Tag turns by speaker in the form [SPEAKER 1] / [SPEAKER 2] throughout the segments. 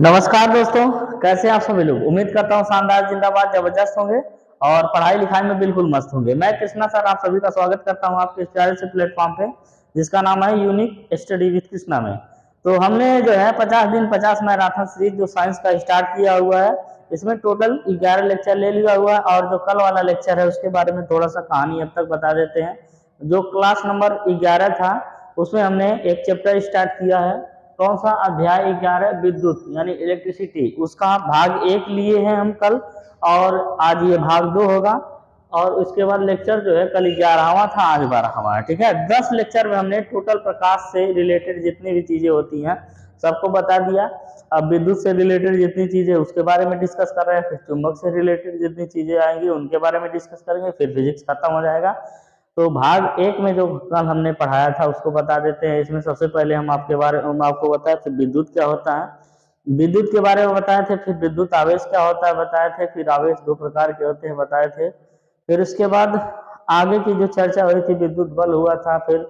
[SPEAKER 1] नमस्कार दोस्तों, कैसे हैं आप सभी लोग। उम्मीद करता हूँ शानदार, जिंदाबाद, जबरदस्त होंगे और पढ़ाई लिखाई में बिल्कुल मस्त होंगे। मैं कृष्णा सर आप सभी का स्वागत करता हूँ आपके इस प्यारे से प्लेटफॉर्म पे, जिसका नाम है यूनिक स्टडी विद कृष्णा में। तो हमने जो है 50 दिन 50 मैराथन सीरीज जो साइंस का स्टार्ट किया हुआ है, इसमें टोटल 11 लेक्चर ले लिया हुआ है। और जो कल वाला लेक्चर है उसके बारे में थोड़ा सा कहानी अब तक बता देते हैं। जो क्लास नंबर 11 था उसमें हमने एक चैप्टर स्टार्ट किया है। कौन सा? अध्याय 11 विद्युत यानी इलेक्ट्रिसिटी। उसका भाग 1 लिए हैं हम कल, और आज ये भाग 2 होगा। और उसके बाद लेक्चर जो है कल 11वां था, आज 12वां है। ठीक है, 10 लेक्चर में हमने टोटल प्रकाश से रिलेटेड जितनी भी चीजें होती हैं सबको बता दिया। अब विद्युत से रिलेटेड जितनी चीजें उसके बारे में डिस्कस कर रहे हैं, फिर चुंबक से रिलेटेड जितनी चीजें आएंगी उनके बारे में डिस्कस करेंगे, फिर फिजिक्स खत्म हो जाएगा। तो भाग 1 में जो कल हमने पढ़ाया था उसको बता देते हैं। इसमें सबसे पहले हम आपको बताए थे विद्युत क्या होता है, विद्युत के बारे में बताए थे। फिर विद्युत आवेश क्या होता है बताए थे। फिर आवेश 2 प्रकार के होते हैं बताए थे। फिर उसके बाद आगे की जो चर्चा हुई थी, विद्युत बल हुआ था। फिर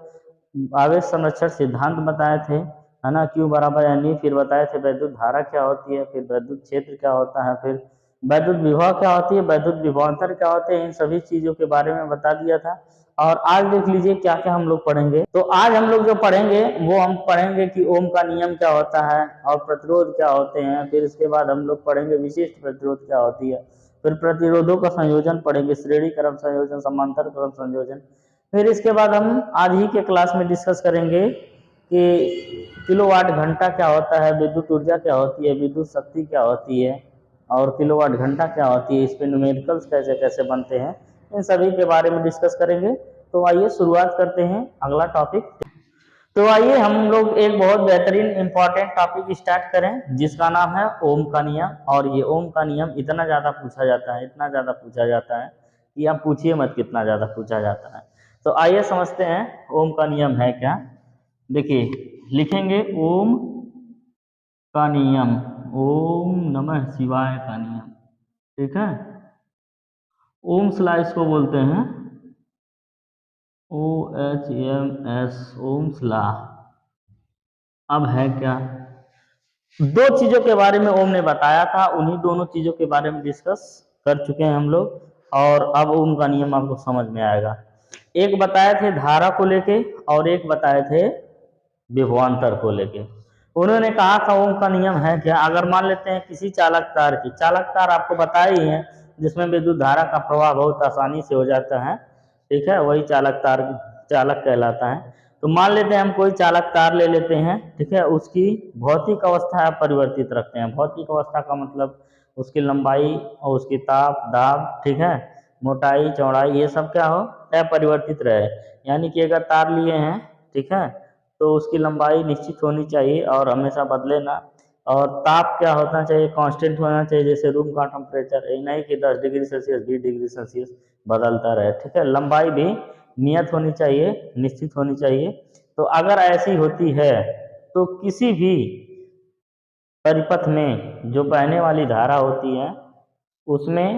[SPEAKER 1] आवेश संरक्षण सिद्धांत बताए थे, है ना, क्यू बराबर यानी। फिर बताए थे वैद्युत धारा क्या होती है, फिर वैद्युत क्षेत्र क्या होता है, फिर वैद्युत विभव क्या होती है, वैद्युत विभवांतर क्या होते हैं। इन सभी चीजों के बारे में बता दिया था। और आज देख लीजिए क्या क्या हम लोग पढ़ेंगे। तो आज हम लोग जो पढ़ेंगे वो हम पढ़ेंगे कि ओम का नियम क्या होता है और प्रतिरोध क्या होते हैं। फिर इसके बाद हम लोग पढ़ेंगे विशिष्ट प्रतिरोध क्या होती है। फिर प्रतिरोधों का संयोजन पढ़ेंगे, श्रेणी क्रम संयोजन, समांतर क्रम संयोजन। फिर इसके बाद हम आज ही के क्लास में डिस्कस करेंगे कि किलोवाट घंटा क्या होता है, विद्युत ऊर्जा क्या होती है, विद्युत शक्ति क्या होती है, और किलोवाट घंटा क्या होती है, इस पे न्यूमेरिकल्स कैसे कैसे बनते हैं, इन सभी के बारे में डिस्कस करेंगे। तो आइए शुरुआत करते हैं अगला टॉपिक। तो आइए हम लोग एक बहुत बेहतरीन इंपॉर्टेंट टॉपिक स्टार्ट करें, जिसका नाम है ओम का नियम। और ये ओम का नियम इतना ज़्यादा पूछा जाता है, इतना ज़्यादा पूछा जाता है कि आप पूछिए मत कितना ज़्यादा पूछा जाता है। तो आइए समझते हैं ओम का नियम है क्या। देखिए, लिखेंगे ओम का नियम, ओम नमः शिवाय का नियम। ठीक है, ओम्स लॉ इसको बोलते हैं, OHMS, ओम्स लॉ। अब है क्या, दो चीजों के बारे में ओम ने बताया था, उन्हीं दोनों चीजों के बारे में डिस्कस कर चुके हैं हम लोग। और अब ओम का नियम आपको समझ में आएगा। एक बताए थे धारा को लेके और एक बताए थे विभवांतर को लेके। उन्होंने कहा था ओम का नियम है क्या। अगर मान लेते हैं किसी चालक तार की, चालक तार आपको बता ही है जिसमें विद्युत धारा का प्रवाह बहुत आसानी से हो जाता है। ठीक है, वही चालक तार चालक कहलाता है। तो मान लेते हैं हम कोई चालक तार ले लेते हैं। ठीक है, उसकी भौतिक अवस्था अपरिवर्तित रखते हैं। भौतिक अवस्था का मतलब उसकी लंबाई और उसकी ताप दाब, ठीक है, मोटाई चौड़ाई, ये सब क्या हो, अपरिवर्तित रहे। यानी कि अगर तार लिए हैं, ठीक है, तो उसकी लंबाई निश्चित होनी चाहिए और हमेशा बदले ना। और ताप क्या होना चाहिए, कांस्टेंट होना चाहिए। जैसे रूम का टेम्परेचर, ये नहीं कि 10 डिग्री सेल्सियस 20 डिग्री सेल्सियस बदलता रहे। ठीक है, लंबाई भी नियत होनी चाहिए, निश्चित होनी चाहिए। तो अगर ऐसी होती है तो किसी भी परिपथ में जो बहने वाली धारा होती है उसमें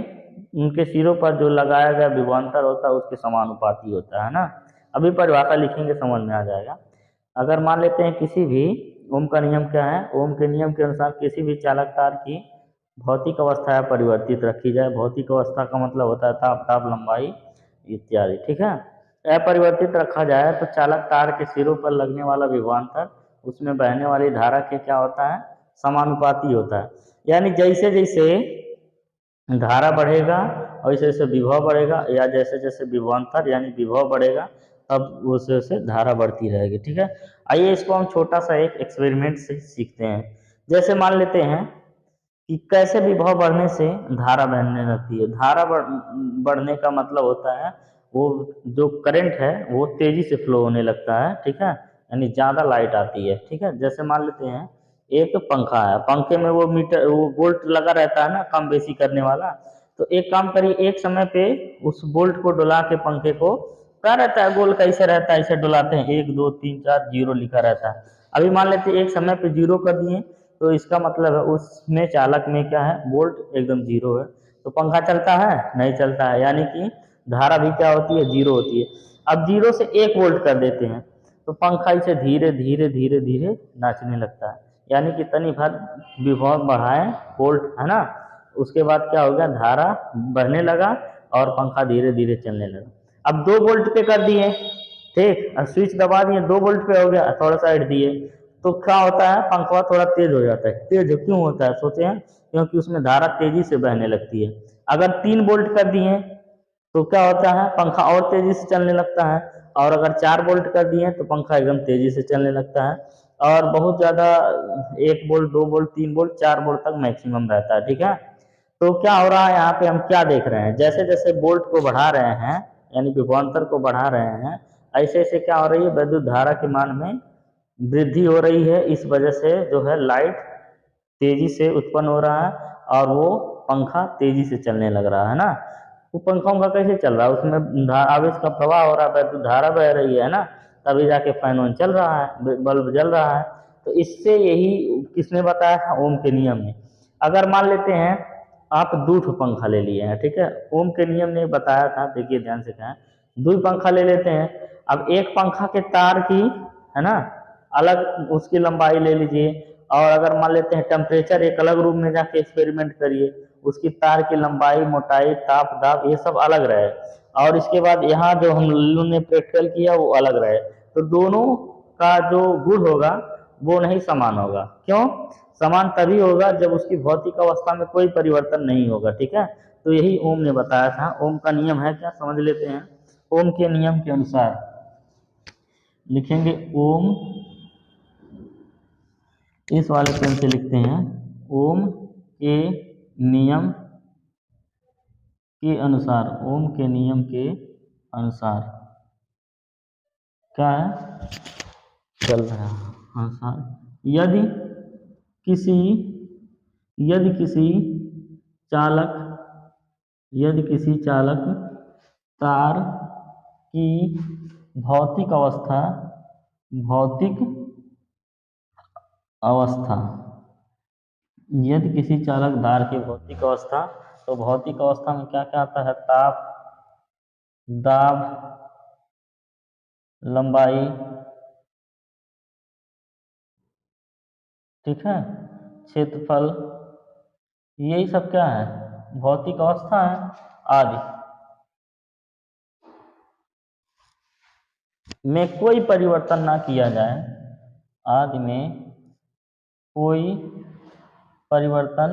[SPEAKER 1] उनके सिरों पर जो लगाया गया विभवांतर होता है उसके समानुपाती होता है ना। अभी परिभाषा लिखेंगे समझ में आ जाएगा। अगर मान लेते हैं किसी भी, ओम का नियम क्या है, ओम के नियम के अनुसार किसी भी चालक तार की भौतिक अवस्था परिवर्तित रखी जाए। भौतिक अवस्था का मतलब होता है ताप दाब लंबाई इत्यादि। ठीक है, अपरिवर्तित रखा जाए तो चालक तार के सिरों पर लगने वाला विभवांतर उसमें बहने वाली धारा के क्या होता है, समानुपाती होता है। यानी जैसे जैसे धारा बढ़ेगा और जैसे जैसे विभव बढ़ेगा, या जैसे जैसे विभवांतर यानी विभव बढ़ेगा तब वैसे वैसे धारा बढ़ती रहेगी। ठीक है, आइए इसको हम छोटा सा एक एक्सपेरिमेंट से सीखते हैं। जैसे मान लेते हैं कि कैसे विभव बढ़ने से धारा बहने लगती है। धारा बढ़ने का मतलब होता है वो जो करंट है वो तेजी से फ्लो होने लगता है। ठीक है, यानी ज़्यादा लाइट आती है। ठीक है, जैसे मान लेते हैं एक पंखा है, पंखे में वो मीटर वो बोल्ट लगा रहता है ना काम बेसी करने वाला। तो एक काम करिए, एक समय पे उस बोल्ट को डुला के पंखे को, क्या रहता है गोल कैसे रहता है, ऐसे डुलाते हैं, 1 2 3 4 जीरो लिखा रहता है। अभी मान लेते हैं एक समय पे जीरो कर दिए, तो इसका मतलब है उसमें चालक में क्या है, वोल्ट एकदम जीरो है। तो पंखा चलता है, नहीं चलता है। यानी कि धारा भी क्या होती है, जीरो होती है। अब जीरो से 1 वोल्ट कर देते हैं तो पंखा इसे धीरे धीरे धीरे धीरे नाचने लगता है। यानी कि तनी भर विभव बढ़ाए वोल्ट, है ना, उसके बाद क्या हो गया, धारा बढ़ने लगा और पंखा धीरे धीरे चलने लगा। अब 2 वोल्ट पे कर दिए, ठीक, और स्विच दबा दिए, 2 वोल्ट पे हो गया, थोड़ा सा हट दिए तो क्या होता है, पंखा थोड़ा तेज हो जाता है। तेज क्यों होता है सोचे हैं, क्योंकि उसमें धारा तेजी से बहने लगती है। अगर 3 वोल्ट कर दिए तो क्या होता है, पंखा और तेजी से चलने लगता है, और अगर 4 वोल्ट कर दिए तो पंखा एकदम तेजी से चलने लगता है, और बहुत ज़्यादा 1 वोल्ट 2 वोल्ट 3 वोल्ट 4 वोल्ट तक मैक्सिमम रहता है, ठीक है। तो क्या हो रहा है यहाँ पे, हम क्या देख रहे हैं, जैसे जैसे वोल्ट को बढ़ा रहे हैं यानी विभवांतर को बढ़ा रहे हैं, ऐसे ऐसे क्या हो रही है, विद्युत धारा के मान में वृद्धि हो रही है। इस वजह से जो है लाइट तेजी से उत्पन्न हो रहा है और वो पंखा तेजी से चलने लग रहा है ना। वो पंखा उनका कैसे चल रहा है, उसमें आवेश का प्रवाह हो रहा है, विद्युत धारा बह रही है ना, तभी जाके फैन वैन चल रहा है, बल्ब जल रहा है। तो इससे यही किसने बताया था, ओम के नियम ने। अगर मान लेते हैं आप 2 ठो पंखा ले लिए हैं, ठीक है, ओम के नियम ने बताया था, देखिए ध्यान से क्या, 2 पंखा ले लेते हैं। अब एक पंखा के तार की, है ना, अलग उसकी लंबाई ले लीजिए, और अगर मान लेते हैं टेम्परेचर, एक अलग रूम में जाके एक्सपेरिमेंट करिए, उसकी तार की लंबाई, मोटाई, ताप, दाब ये सब अलग रहे, और इसके बाद यहाँ जो हम लोगों ने प्रैक्टिकल किया वो अलग रहे, तो दोनों का जो गुण होगा वो नहीं समान होगा। क्यों? समान तभी होगा जब उसकी भौतिक अवस्था में कोई परिवर्तन नहीं होगा, ठीक है। तो यही ओम ने बताया था। ओम का नियम है क्या, समझ लेते हैं। ओम के नियम के अनुसार लिखेंगे, ओम, इस वाले पेन से लिखते हैं, ओम के नियम के अनुसार, ओम के नियम के अनुसार क्या है, चल रहा है अनुसार, यदि किसी यदि किसी चालक यदि किसी चालक तार की भौतिक अवस्था भौतिक अवस्था यदि किसी चालक तार की भौतिक अवस्था, तो भौतिक अवस्था में क्या क्या आता है, ताप, दाब, लंबाई, ठीक है, क्षेत्रफल, यही सब क्या है, भौतिक अवस्था है आदि में कोई परिवर्तन ना किया जाए, आदि में कोई परिवर्तन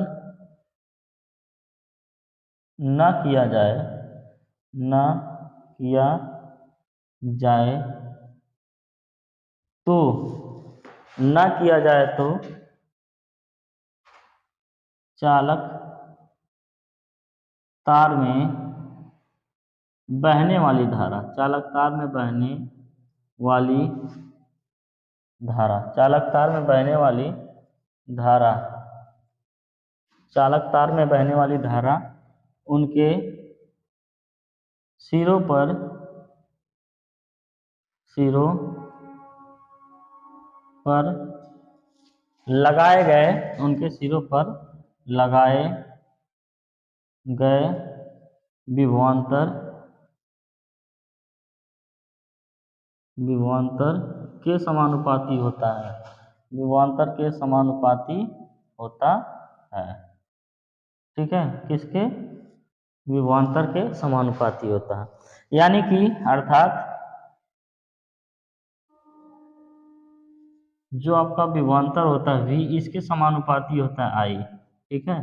[SPEAKER 1] न किया जाए, न किया जाए तो न किया जाए तो चालक तार में बहने वाली धारा, चालक तार में बहने वाली धारा, चालक तार में बहने वाली धारा, चालक तार में बहने वाली धारा उनके सिरों पर लगाए गए, उनके सिरों पर लगाए गए विभवांतर के समानुपाती होता है, विभवांतर के समानुपाती होता है, ठीक है, किसके, विभवांतर के समानुपाती होता है। यानी कि अर्थात जो आपका विभवांतर होता है V, इसके समानुपाती होता है I, ठीक है।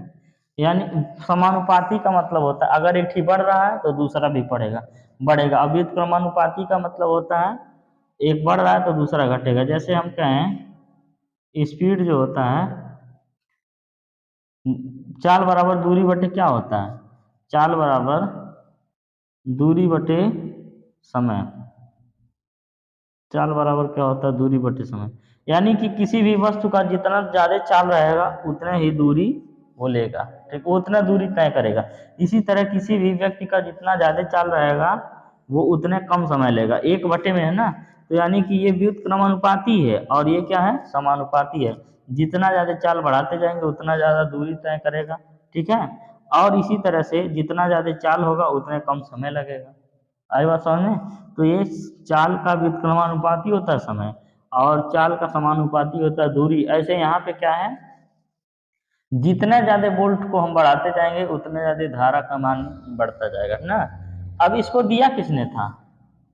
[SPEAKER 1] यानी समानुपाती का मतलब होता है अगर एक ही बढ़ रहा है तो दूसरा भी बढ़ेगा। अब व्युत्क्रमानुपाती का मतलब होता है एक बढ़ रहा है तो दूसरा घटेगा। जैसे हम कहें स्पीड जो होता है, चाल बराबर दूरी बटे क्या होता है, चाल बराबर दूरी बटे समय, चाल बराबर क्या होता है, दूरी बटे समय। यानी कि किसी भी वस्तु का जितना ज़्यादा चाल रहेगा उतने ही दूरी वो लेगा, ठीक, वो उतना दूरी तय करेगा। इसी तरह किसी भी व्यक्ति का जितना ज़्यादा चाल रहेगा वो उतने कम समय लेगा, 1 बटे में, है ना। तो यानी कि ये व्युत्क्रमानुपाती है और ये क्या है, समानुपाती है। जितना ज़्यादा चाल बढ़ाते जाएंगे उतना ज़्यादा दूरी तय करेगा, ठीक है। और इसी तरह से जितना ज़्यादा चाल होगा उतने कम समय लगेगा। आई बात समझ में। तो ये चाल का व्युत्क्रमानुपाती होता है समय, और चाल का समानुपाती होता है दूरी। ऐसे यहाँ पे क्या है, जितना ज्यादा वोल्ट को हम बढ़ाते जाएंगे उतने ज्यादा धारा का मान बढ़ता जाएगा, है ना। अब इसको दिया किसने था,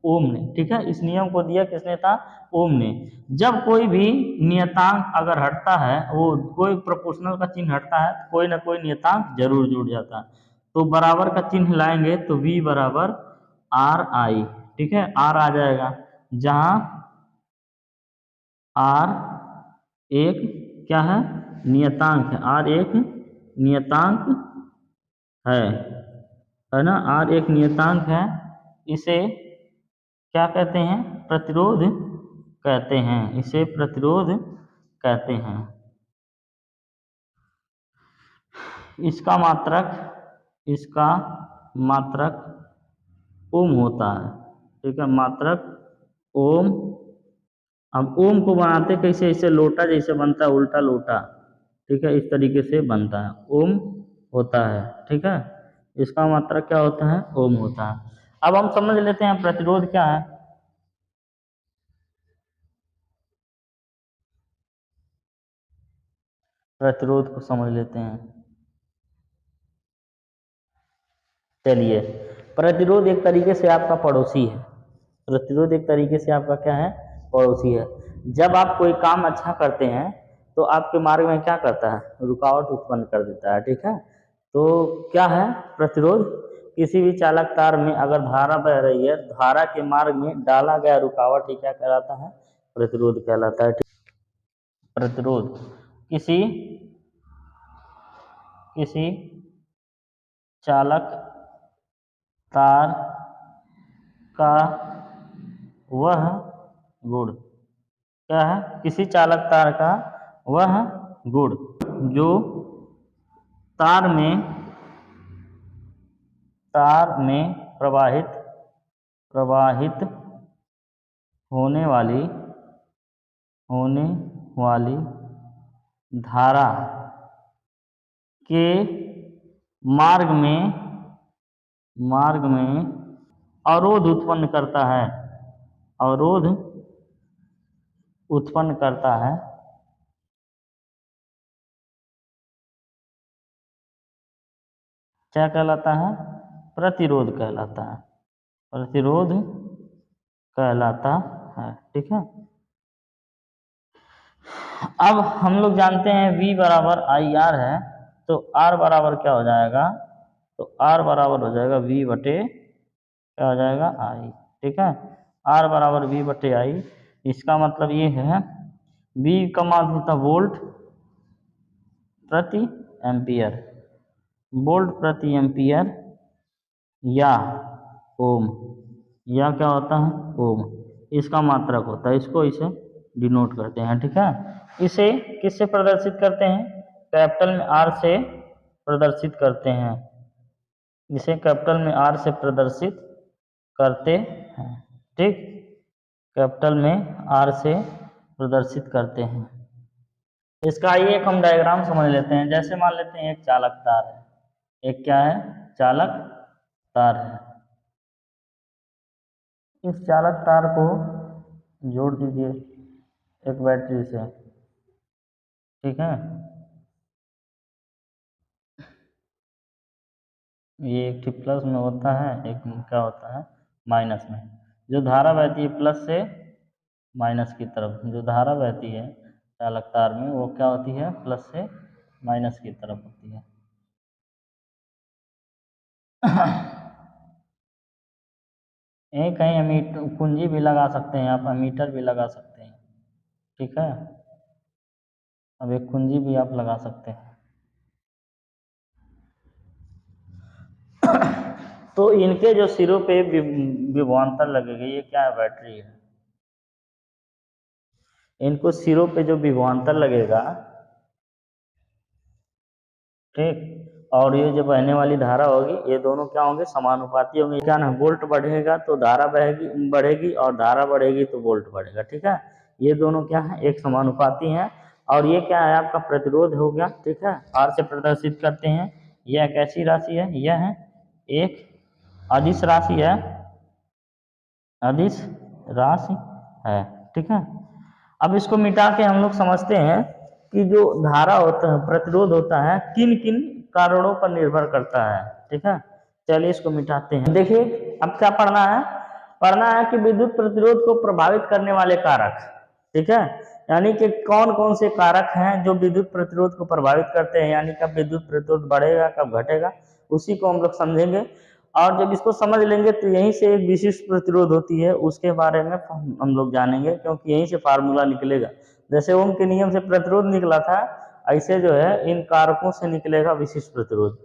[SPEAKER 1] ओम ने, ठीक है। इस नियम को दिया किसने था, ओम ने। जब कोई भी नियतांक अगर हटता है, वो कोई प्रोपोर्शनल का चिन्ह हटता है तो कोई ना कोई नियतांक जरूर जुड़ जाता है। तो बराबर का चिन्ह लाएंगे तो v बराबर आर आई, ठीक है, आर आ जाएगा, जहां आर एक क्या है, नियतांक है, आर एक नियतांक है ना, आर एक नियतांक है। इसे क्या कहते हैं, प्रतिरोध कहते हैं, इसे प्रतिरोध कहते हैं। इसका मात्रक ओम होता है, ठीक है, मात्रक ओम। अब ओम को बनाते कैसे, इसे लोटा जैसे बनता है, उल्टा लोटा, ठीक है, इस तरीके से बनता है, ओम होता है, ठीक है। इसका मात्रक क्या होता है, ओम होता है। अब हम समझ लेते हैं प्रतिरोध क्या है। प्रतिरोध को समझ लेते हैं। चलिए, प्रतिरोध एक तरीके से आपका पड़ोसी है। प्रतिरोध एक तरीके से आपका क्या है, पड़ोसी है। जब आप कोई काम अच्छा करते हैं तो आपके मार्ग में क्या करता है, रुकावट उत्पन्न कर देता है, ठीक है। तो क्या है प्रतिरोध, किसी भी चालक तार में अगर धारा बह रही है, धारा के मार्ग में डाला गया रुकावट ही क्या कहलाता है, प्रतिरोध कहलाता है। प्रतिरोध किसी किसी चालक तार का वह गुण, क्या है, किसी चालक तार का वह गुण जो तार में प्रवाहित होने वाली धारा के मार्ग में अवरोध उत्पन्न करता है, अवरोध उत्पन्न करता है, क्या कहलाता है, प्रतिरोध कहलाता है, प्रतिरोध कहलाता है, ठीक है। अब हम लोग जानते हैं V बराबर आई आर है, तो R बराबर क्या हो जाएगा, तो R बराबर हो जाएगा V बटे क्या हो जाएगा, I, ठीक है। R बराबर V बटे I, इसका मतलब ये है V का मान होता वोल्ट प्रति एम्पियर, वोल्ट प्रति एम्पियर, या ओम, या क्या होता है, ओम, इसका मात्रक होता है। इसको इसे डिनोट करते हैं, ठीक है। इसे किससे प्रदर्शित करते हैं, कैपिटल में R से प्रदर्शित करते हैं, इसे कैपिटल में R से प्रदर्शित करते हैं, ठीक, कैपिटल में R से प्रदर्शित करते हैं। इसका आइए एक हम डायग्राम समझ लेते हैं। जैसे मान लेते हैं एक चालक तार है, एक क्या है, चालक तार है। इस चालक तार को जोड़ दीजिए एक बैटरी से, ठीक है। ये एक प्लस में होता है, एक क्या होता है, माइनस में। जो धारा बहती है प्लस से माइनस की तरफ, जो धारा बहती है चालक तार में वो क्या होती है, प्लस से माइनस की तरफ होती है। एक कहीं अमीटर कुंजी भी लगा सकते हैं आप, अमीटर भी लगा सकते हैं, ठीक है। अब एक कुंजी भी आप लगा सकते हैं। तो इनके जो सिरों पे विभवांतर लगेगा, ये क्या है, बैटरी है। इनको सिरों पे जो विभवांतर लगेगा, ठीक, और ये जो बहने वाली धारा होगी, ये दोनों क्या होंगे, समानुपाती होंगे। क्या ना, वोल्ट बढ़ेगा तो धारा बढ़ेगी, और धारा बढ़ेगी तो वोल्ट बढ़ेगा, ठीक है। ये दोनों क्या है, एक समानुपाती हैं। और ये क्या है, आपका प्रतिरोध हो गया, ठीक है, R से प्रदर्शित करते हैं। यह एक ऐसी राशि है, यह है एक अदिश राशि है, अदिश राशि है, ठीक है। अब इसको मिटा के हम लोग समझते हैं कि जो धारा होता है, प्रतिरोध होता है, किन किन कारणों पर निर्भर करता है। ठीक है, चलिए इसको मिटाते हैं। देखिए अब क्या पढ़ना है कि विद्युत प्रतिरोध को प्रभावित करने वाले कारक। ठीक है, यानी कि कौन कौन से कारक हैं जो विद्युत प्रतिरोध को प्रभावित करते हैं, यानी कब विद्युत प्रतिरोध बढ़ेगा कब घटेगा, उसी को हम लोग समझेंगे। और जब इसको समझ लेंगे तो यहीं से एक विशिष्ट प्रतिरोध होती है, उसके बारे में हम लोग जानेंगे, क्योंकि यहीं से फार्मूला निकलेगा। जैसे ओम के नियम से प्रतिरोध निकला था, ऐसे जो है इन कारकों से निकलेगा विशिष्ट प्रतिरोध,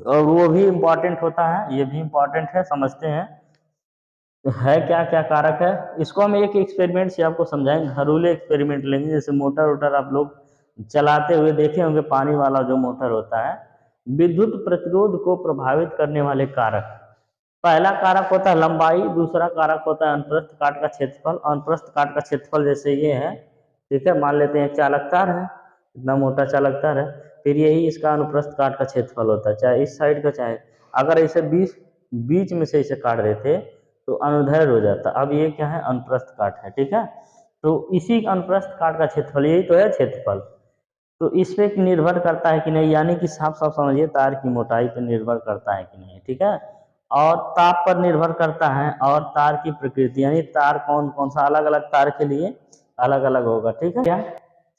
[SPEAKER 1] और वो भी इम्पोर्टेंट होता है, ये भी इम्पोर्टेंट है, समझते हैं है क्या क्या कारक है। इसको हम एक एक्सपेरिमेंट से आपको समझाएंगे, घरेलू एक्सपेरिमेंट लेंगे। जैसे मोटर वोटर आप लोग चलाते हुए देखे होंगे, पानी वाला जो मोटर होता है, विद्युत प्रतिरोध को प्रभावित करने वाले कारक, पहला कारक होता है लंबाई, दूसरा कारक होता है अनुप्रस्थ काट का क्षेत्रफल। अनुप्रस्थ काट का क्षेत्रफल जैसे ये है, ठीक है, मान लेते हैं चालक तार है, इतना मोटा चालक तार है, फिर यही इसका अनुप्रस्थ काट का क्षेत्रफल होता है, चाहे इस साइड का चाहे, अगर इसे बीच में से इसे काट देते तो अनुदैर्ध्य हो जाता। अब ये क्या है, अनुप्रस्थ काट है। ठीक है, तो इसी अनुप्रस्थ काट का क्षेत्रफल, यही तो है क्षेत्रफल, तो इस पे निर्भर करता है कि नहीं, यानी कि साफ साफ समझिए तार की मोटाई पर निर्भर करता है कि नहीं। ठीक है, और ताप पर निर्भर करता है, और तार की प्रकृति, यानी तार कौन कौन सा, अलग अलग तार के लिए अलग अलग होगा। ठीक है, क्या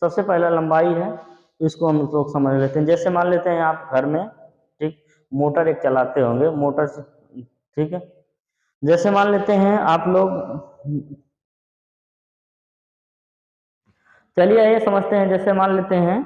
[SPEAKER 1] सबसे पहला लंबाई है, इसको हम लोग समझ लेते हैं। जैसे मान लेते हैं आप घर में, ठीक, मोटर एक चलाते होंगे, मोटर से, ठीक है, जैसे मान लेते हैं आप लोग, चलिए ये समझते हैं, जैसे मान लेते हैं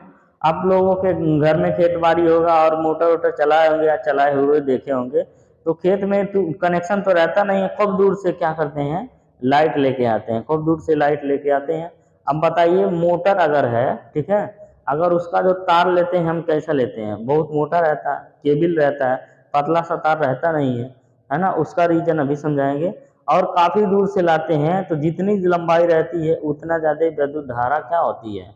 [SPEAKER 1] आप लोगों के घर में खेत बाड़ी होगा और मोटर वोटर चलाए होंगे या चलाए हुए देखे होंगे, तो खेत में तो कनेक्शन तो रहता नहीं है, खूब दूर से क्या करते हैं, लाइट लेके आते हैं, खूब दूर से लाइट लेके आते हैं। अब बताइए मोटर अगर है, ठीक है, अगर उसका जो तार लेते हैं हम कैसा लेते हैं, बहुत मोटा रहता है, केबल रहता है, पतला सा तार रहता नहीं है ना, उसका रीजन अभी समझाएंगे। और काफी दूर से लाते हैं तो जितनी लंबाई रहती है उतना ज्यादा विद्युत धारा क्या होती है,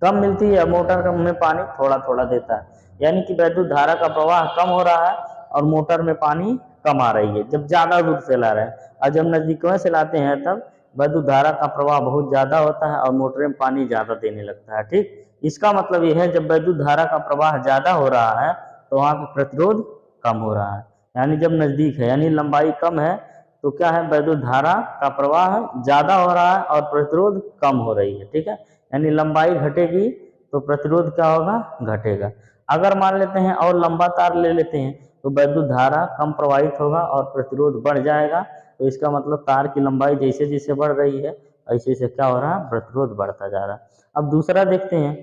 [SPEAKER 1] कम मिलती है। मोटर में पानी थोड़ा थोड़ा देता है, यानी कि विद्युत धारा का प्रवाह कम हो रहा है और मोटर में पानी कम आ रही है जब ज्यादा दूर से ला रहे हैं। और जब नजदीक से लाते हैं तब विद्युत धारा का प्रवाह बहुत ज्यादा होता है और मोटर में पानी ज्यादा देने लगता है। ठीक, इसका मतलब यह है जब विद्युत धारा का प्रवाह ज्यादा हो रहा है तो वहां पे प्रतिरोध कम हो रहा है, यानी जब नजदीक है, यानी लंबाई कम है तो क्या है, विद्युत धारा का प्रवाह ज्यादा हो रहा है और प्रतिरोध कम हो रही है। ठीक है, यानी लंबाई घटेगी तो प्रतिरोध क्या होगा, घटेगा। अगर मान लेते हैं और लंबा तार ले लेते हैं तो विद्युत धारा कम प्रवाहित होगा और प्रतिरोध बढ़ जाएगा। तो इसका मतलब तार की लंबाई जैसे जैसे बढ़ रही है ऐसे ऐसे क्या हो रहा है, प्रतिरोध बढ़ता जा रहा है। अब दूसरा देखते हैं,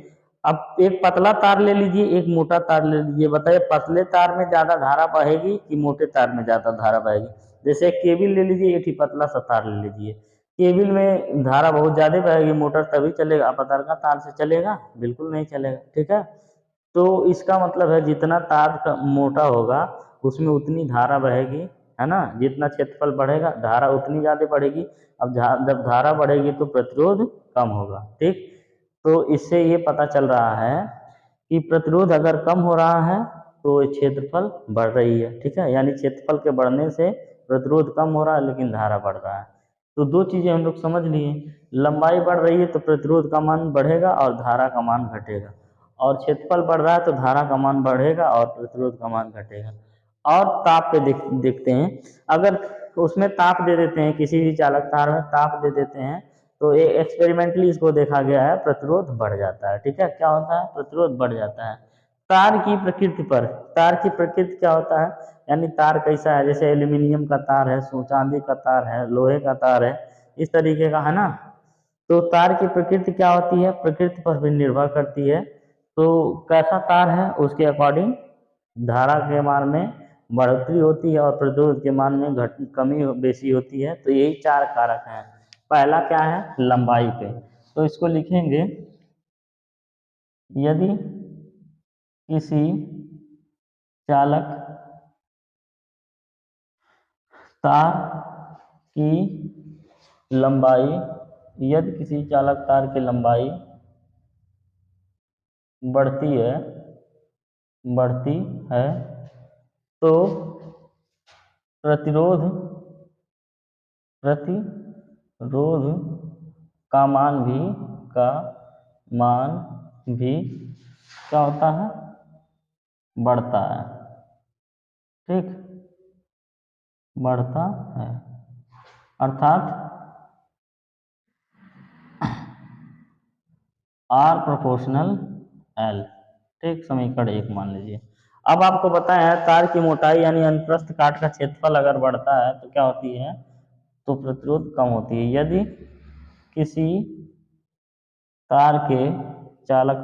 [SPEAKER 1] अब एक पतला तार ले लीजिए, एक मोटा तार ले लीजिए, बताइए पतले तार में ज्यादा धारा बहेगी कि मोटे तार में ज्यादा धारा बहेगी। जैसे एक केबिल ले लीजिए, एक ही पतला सा तार ले लीजिए, केबिल में धारा बहुत ज्यादा बहेगी, मोटर तभी चलेगा, आप पतरका तार से चलेगा, बिल्कुल नहीं चलेगा। ठीक है, तो इसका मतलब है जितना तार का मोटा होगा उसमें उतनी धारा बहेगी, है ना, जितना क्षेत्रफल बढ़ेगा धारा उतनी ज्यादा बढ़ेगी। अब जब धारा बढ़ेगी तो प्रतिरोध कम होगा। ठीक, तो इससे ये पता चल रहा है कि प्रतिरोध अगर कम हो रहा है तो क्षेत्रफल बढ़ रही है। ठीक है, यानी क्षेत्रफल के बढ़ने से प्रतिरोध कम हो रहा है लेकिन धारा बढ़ रहा है। तो दो चीजें हम लोग समझ लिए, लंबाई बढ़ रही है तो प्रतिरोध का मान बढ़ेगा और धारा का मान घटेगा, और क्षेत्रफल बढ़ रहा है तो धारा का मान बढ़ेगा और प्रतिरोध का मान घटेगा। और ताप पे देखते हैं, अगर उसमें ताप दे देते हैं, किसी भी चालक तार में ताप दे देते हैं तो ये एक्सपेरिमेंटली इसको देखा गया है, प्रतिरोध बढ़ जाता है। ठीक है, क्या होता है, प्रतिरोध बढ़ जाता है। तार की प्रकृति पर, तार की प्रकृति क्या होता है, यानी तार कैसा है, जैसे एल्यूमिनियम का तार है, चांदी का तार है, लोहे का तार है, इस तरीके का, है ना। तो तार की प्रकृति क्या होती है, प्रकृति पर भी निर्भर करती है। तो कैसा तार है उसके अकॉर्डिंग धारा के मान में बढ़ोतरी होती है और प्रतिरोध के मान में कमी बेसी होती है। तो यही चार कारक हैं। पहला क्या है, लंबाई पे, तो इसको लिखेंगे, यदि किसी चालक तार की लंबाई, यदि किसी चालक तार की लंबाई बढ़ती है तो प्रतिरोध प्रतिरोध का मान भी क्या होता है, बढ़ता है, ठीक, बढ़ता है, अर्थात आर प्रोपोर्शनल एल, ठीक, समीकरण 1 मान लीजिए। अब आपको बताया है तार की मोटाई यानी अनुप्रस्थ काट का क्षेत्रफल अगर बढ़ता है तो क्या होती है, तो प्रतिरोध कम होती है। यदि किसी तार के चालक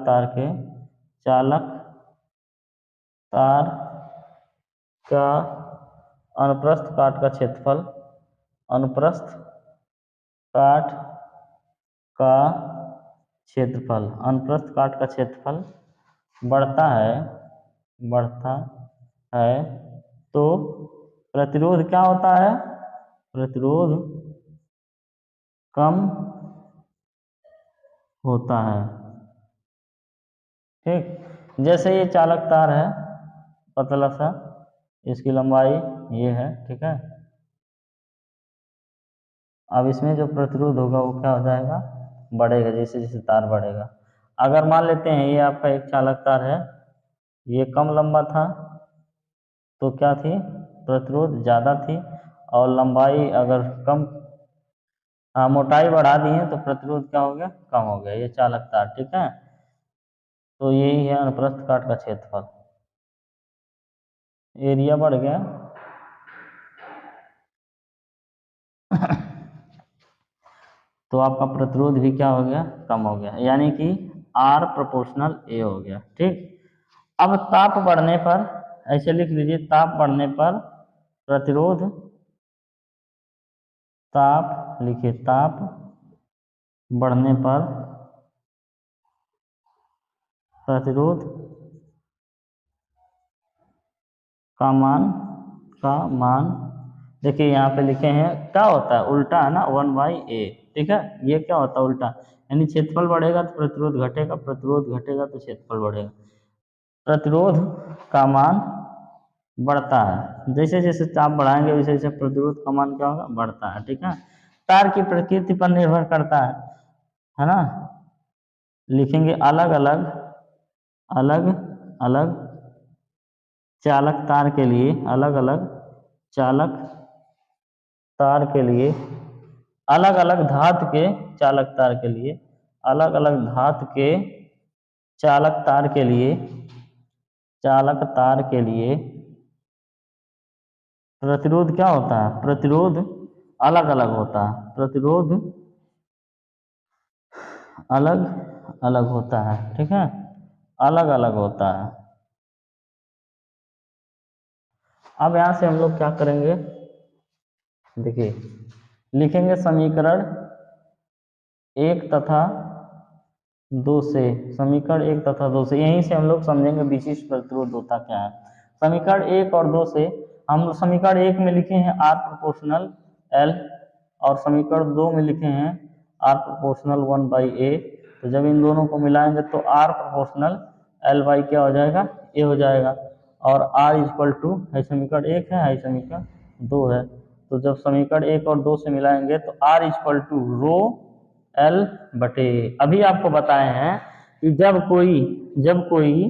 [SPEAKER 1] तार का अनुप्रस्थ काट का क्षेत्रफल, अनुप्रस्थ काट का अनुप्रस्थ काट का क्षेत्रफल बढ़ता है तो प्रतिरोध क्या होता है, प्रतिरोध कम होता है, ठीक। जैसे ये चालक तार है पतला सा, इसकी लंबाई ये है, ठीक है। अब इसमें जो प्रतिरोध होगा वो क्या हो जाएगा, बढ़ेगा जैसे जैसे तार बढ़ेगा। अगर मान लेते हैं ये आपका एक चालक तार है, ये कम लंबा था तो क्या थी, प्रतिरोध ज़्यादा थी, और लंबाई अगर कम, मोटाई बढ़ा दी है तो प्रतिरोध क्या हो गया, कम हो गया, ये चालक तार, ठीक है। तो यही है अनुप्रस्थ काट का क्षेत्रफल, एरिया बढ़ गया तो आपका प्रतिरोध भी क्या हो गया, कम हो गया, यानी कि R प्रोपोर्शनल A हो गया, ठीक। अब ताप बढ़ने पर, ऐसे लिख लीजिए, ताप बढ़ने पर प्रतिरोध, ताप लिखिए, ताप बढ़ने पर प्रतिरोध का मान देखिए यहाँ पे लिखे हैं, क्या होता है, उल्टा है ना, 1/A, ठीक है। ये क्या होता है, उल्टा, यानी क्षेत्रफल बढ़ेगा तो प्रतिरोध घटेगा, प्रतिरोध घटेगा तो क्षेत्रफल बढ़ेगा। प्रतिरोध का मान बढ़ता है, जैसे जैसे ताप बढ़ाएंगे वैसे वैसे प्रतिरोध का मान क्या होगा, बढ़ता है, ठीक है। तार की प्रकृति पर निर्भर करता है ना। लिखेंगे अलग अलग चालक तार के लिए, अलग अलग चालक तार के लिए, अलग अलग धातु के चालक तार के लिए, अलग अलग धातु के चालक तार के लिए, चालक तार के लिए प्रतिरोध क्या होता है, प्रतिरोध अलग अलग होता है, प्रतिरोध अलग अलग होता है, ठीक है, अलग अलग होता है। अब यहाँ से हम लोग क्या करेंगे, देखिए लिखेंगे समीकरण 1 तथा 2 से, समीकरण 1 तथा 2 से, यहीं से हम लोग समझेंगे विशिष्ट प्रतिरोध होता क्या है। समीकरण 1 और 2 से हम समीकरण 1 में लिखे हैं R प्रोपोर्शनल L, और समीकरण 2 में लिखे हैं R प्रोपोर्शनल 1/A। तो जब इन दोनों को मिलाएंगे तो R प्रोपोर्शनल L क्या हो जाएगा, A हो जाएगा, और R इक्वल टू, है समीकरण 1 है समीकरण 2 है, तो जब समीकरण 1 और 2 से मिलाएंगे तो R equal to rho L बटे। अभी आपको बताए हैं कि जब कोई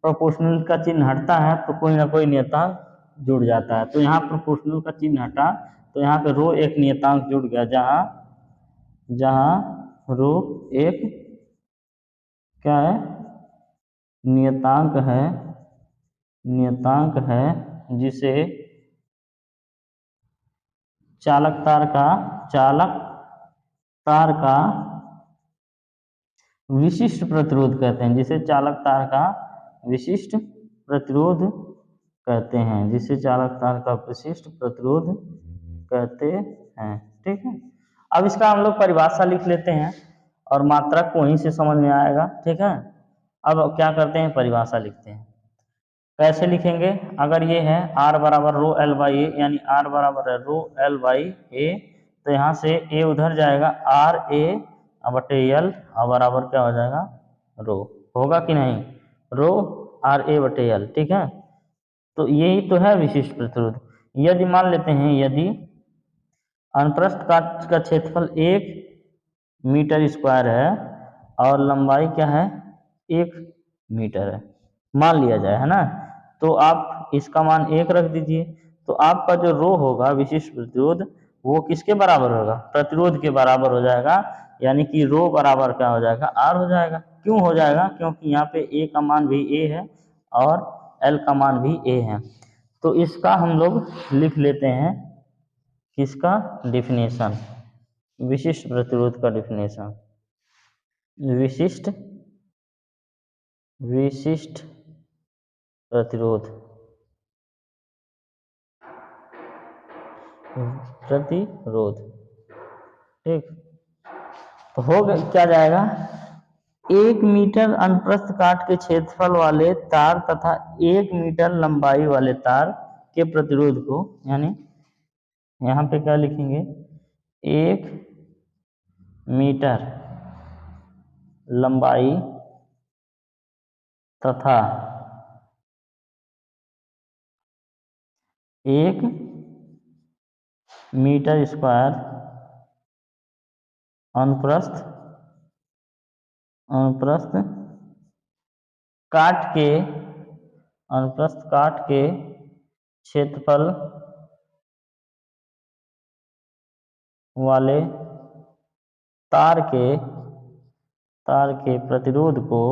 [SPEAKER 1] प्रोपोर्शनल का चिन्ह हटता है तो कोई ना कोई नियतांक जुड़ जाता है। तो यहाँ प्रोपोर्शनल का चिन्ह हटा तो यहाँ पे रो एक नियतांक जुड़ गया, जहाँ रो एक क्या है, नियतांक है जिसे चालक तार का विशिष्ट प्रतिरोध कहते हैं, जिसे चालक तार का विशिष्ट प्रतिरोध कहते हैं, जिसे चालक तार का विशिष्ट प्रतिरोध कहते हैं, ठीक है। अब इसका हम लोग परिभाषा लिख लेते हैं और मात्रक को वहीं से समझ में आएगा, ठीक है। अब क्या करते हैं, परिभाषा लिखते हैं। कैसे लिखेंगे, अगर ये है R बराबर रो L बाई ए, यानी R बराबर है रो L बाई ए, तो यहाँ से A उधर जाएगा, R A बटे L और बराबर क्या हो जाएगा, रो, होगा कि नहीं, रो R A बटे L, ठीक है। तो यही तो है विशिष्ट प्रतिरोध। यदि मान लेते हैं, यदि अनुप्रस्थ काट का क्षेत्रफल 1 मीटर स्क्वायर है और लंबाई क्या है 1 मीटर है, मान लिया जाए, है ना। तो आप इसका मान 1 रख दीजिए, तो आपका जो रो होगा विशिष्ट प्रतिरोध वो किसके बराबर होगा, प्रतिरोध के बराबर हो जाएगा, यानी कि रो बराबर क्या हो जाएगा, आर हो जाएगा। क्यों हो जाएगा, क्योंकि यहाँ पे ए का मान भी ए है और एल का मान भी ए है। तो इसका हम लोग लिख लेते हैं, किसका डिफिनेशन, विशिष्ट प्रतिरोध का डिफिनेशन, विशिष्ट प्रतिरोध, ठीक। तो हो क्या जाएगा, 1 मीटर अनुप्रस्थ काट के क्षेत्रफल वाले तार तथा 1 मीटर लंबाई वाले तार के प्रतिरोध को, यानी यहाँ पे क्या लिखेंगे, 1 मीटर लंबाई तथा 1 मीटर स्क्वायर अनुप्रस्थ काट के क्षेत्रफल वाले तार के प्रतिरोध को,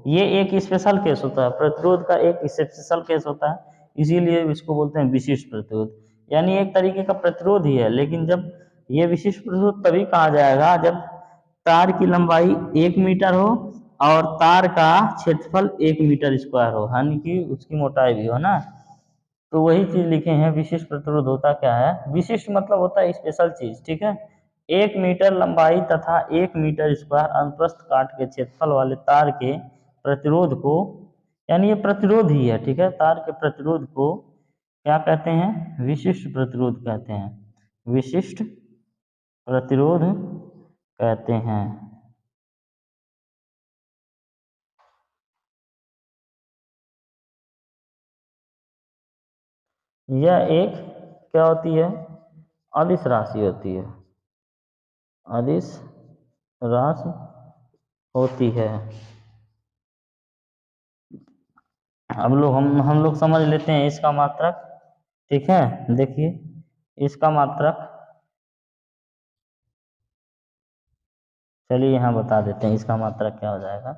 [SPEAKER 1] ये एक स्पेशल केस होता है, प्रतिरोध का एक स्पेशल केस होता है, इसीलिए इसको बोलते हैं विशिष्ट प्रतिरोध। यानी एक तरीके का प्रतिरोध ही है, लेकिन जब ये विशिष्ट प्रतिरोध तभी कहा जाएगा जब तार की लंबाई 1 मीटर हो और तार का क्षेत्रफल 1 मीटर स्क्वायर हो, यानी कि उसकी मोटाई भी हो ना। तो वही चीज लिखे हैं, विशिष्ट प्रतिरोध होता क्या है, विशिष्ट मतलब होता है स्पेशल चीज, ठीक है। 1 मीटर लंबाई तथा 1 मीटर स्क्वायर अनुप्रस्थ काट के क्षेत्रफल वाले तार के प्रतिरोध को, यानी ये प्रतिरोध ही है, ठीक है, तार के प्रतिरोध को क्या कहते हैं, विशिष्ट प्रतिरोध कहते हैं, विशिष्ट प्रतिरोध कहते हैं। यह एक क्या होती है, अदिश राशि होती है, अदिश राशि होती है। हम लोग समझ लेते हैं इसका मात्रक, ठीक है। देखिए इसका मात्रक, चलिए यहाँ बता देते हैं इसका मात्रक क्या हो जाएगा।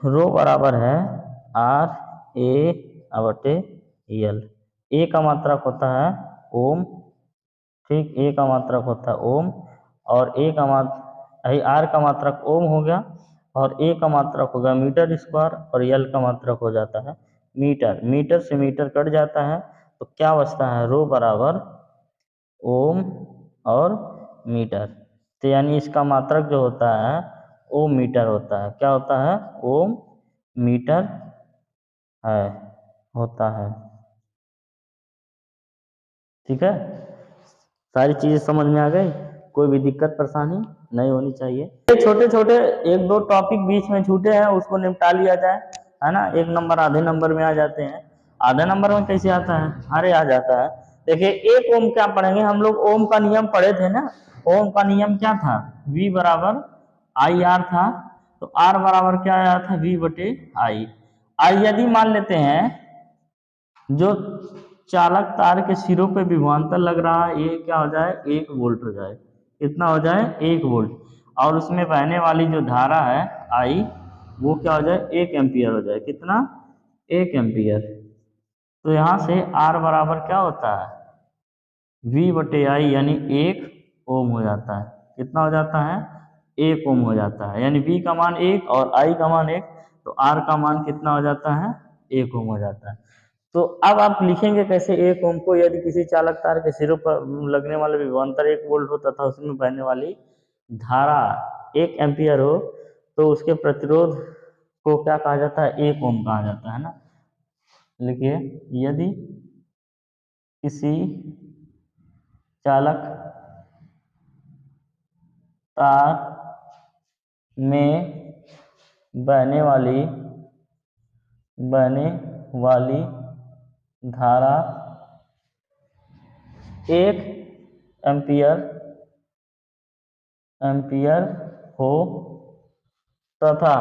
[SPEAKER 1] रो बराबर है आर ए बटे एल। ए का मात्रक होता है ओम, ठीक, ए का मात्रक होता है ओम, और ए का मात्रक, आर का मात्रक ओम हो गया, और ए का मात्रक हो गया मीटर स्क्वायर, और एल का मात्रक हो जाता है मीटर। मीटर से मीटर कट जाता है तो क्या बचता है, रो बराबर ओम और मीटर। तो यानी इसका मात्रक जो होता है ओम मीटर होता है, क्या होता है, ओम मीटर है, होता है, ठीक है। सारी चीजें समझ में आ गई, कोई भी दिक्कत परेशानी नहीं होनी चाहिए। छोटे छोटे 1-2 टॉपिक बीच में छूटे हैं उसको निपटा लिया जाए, है ना। 1 नंबर आधे नंबर में आ जाते हैं, आधे नंबर में कैसे आता है, अरे आ जाता है। देखिए 1 ओम क्या पढ़ेंगे हम लोग, ओम का नियम पढ़े थे ना। ओम का नियम क्या था, V बराबर आई आर था, तो R बराबर क्या आया था, V बटे आई। यदि मान लेते हैं जो चालक तार के सिरों पे विभवांतर लग रहा है ये क्या हो जाए, 1 वोल्ट हो जाए, कितना हो जाए, 1 वोल्ट, और उसमें बहने वाली जो धारा है आई वो क्या हो जाए, 1 एम्पियर हो जाए, कितना, 1 एम्पियर। तो यहाँ से R बराबर क्या होता है, V बटे आई, यानी 1 ओम हो जाता है, कितना हो जाता है, 1 ओम हो जाता है, यानी V का मान 1 और I का मान 1, तो R का मान कितना हो जाता है, 1 ओम हो जाता है। तो अब आप लिखेंगे कैसे 1 ओम को, यदि किसी चालक तार के सिरों पर लगने वाले विभवांतर 1 वोल्ट हो तथा उसमें बहने वाली धारा 1 एम्पियर हो, तो उसके प्रतिरोध को क्या कहा जाता है, 1 ओम कहा जाता है ना। लिखिए, यदि किसी चालक तार में बहने वाली धारा 1 एम्पियर एम्पियर हो तथा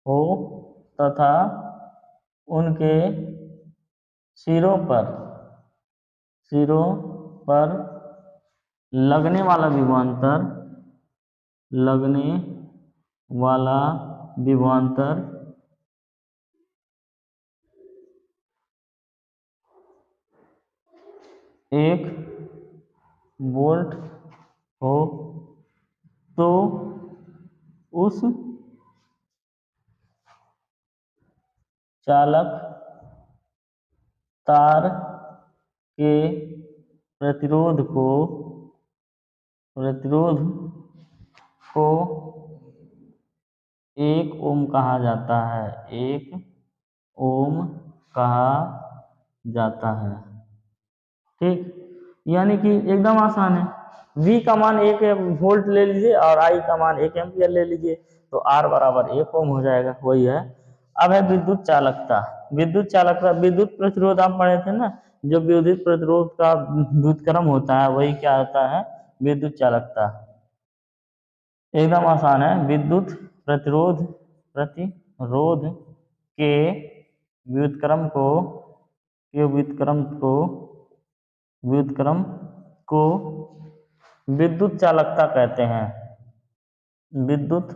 [SPEAKER 1] हो तथा उनके सिरों पर लगने वाला विभवांतर 1 वोल्ट हो तो उस चालक तार के प्रतिरोध को 1 ओम कहा जाता है। 1 ओम कहा जाता है। ठीक, यानी कि एकदम आसान है। V का मान 1 वोल्ट ले लीजिए और I का मान 1 एम्पियर ले लीजिए, तो R बराबर 1 ओम हो जाएगा, वही है। अब है विद्युत चालकता। विद्युत प्रतिरोध आप पढ़े थे ना, जो विद्युत प्रतिरोध का व्युत्क्रम होता है वही क्या होता है, विद्युत चालकता। एकदम आसान है। विद्युत प्रतिरोध के व्युत्क्रम को विद्युत चालकता कहते हैं। विद्युत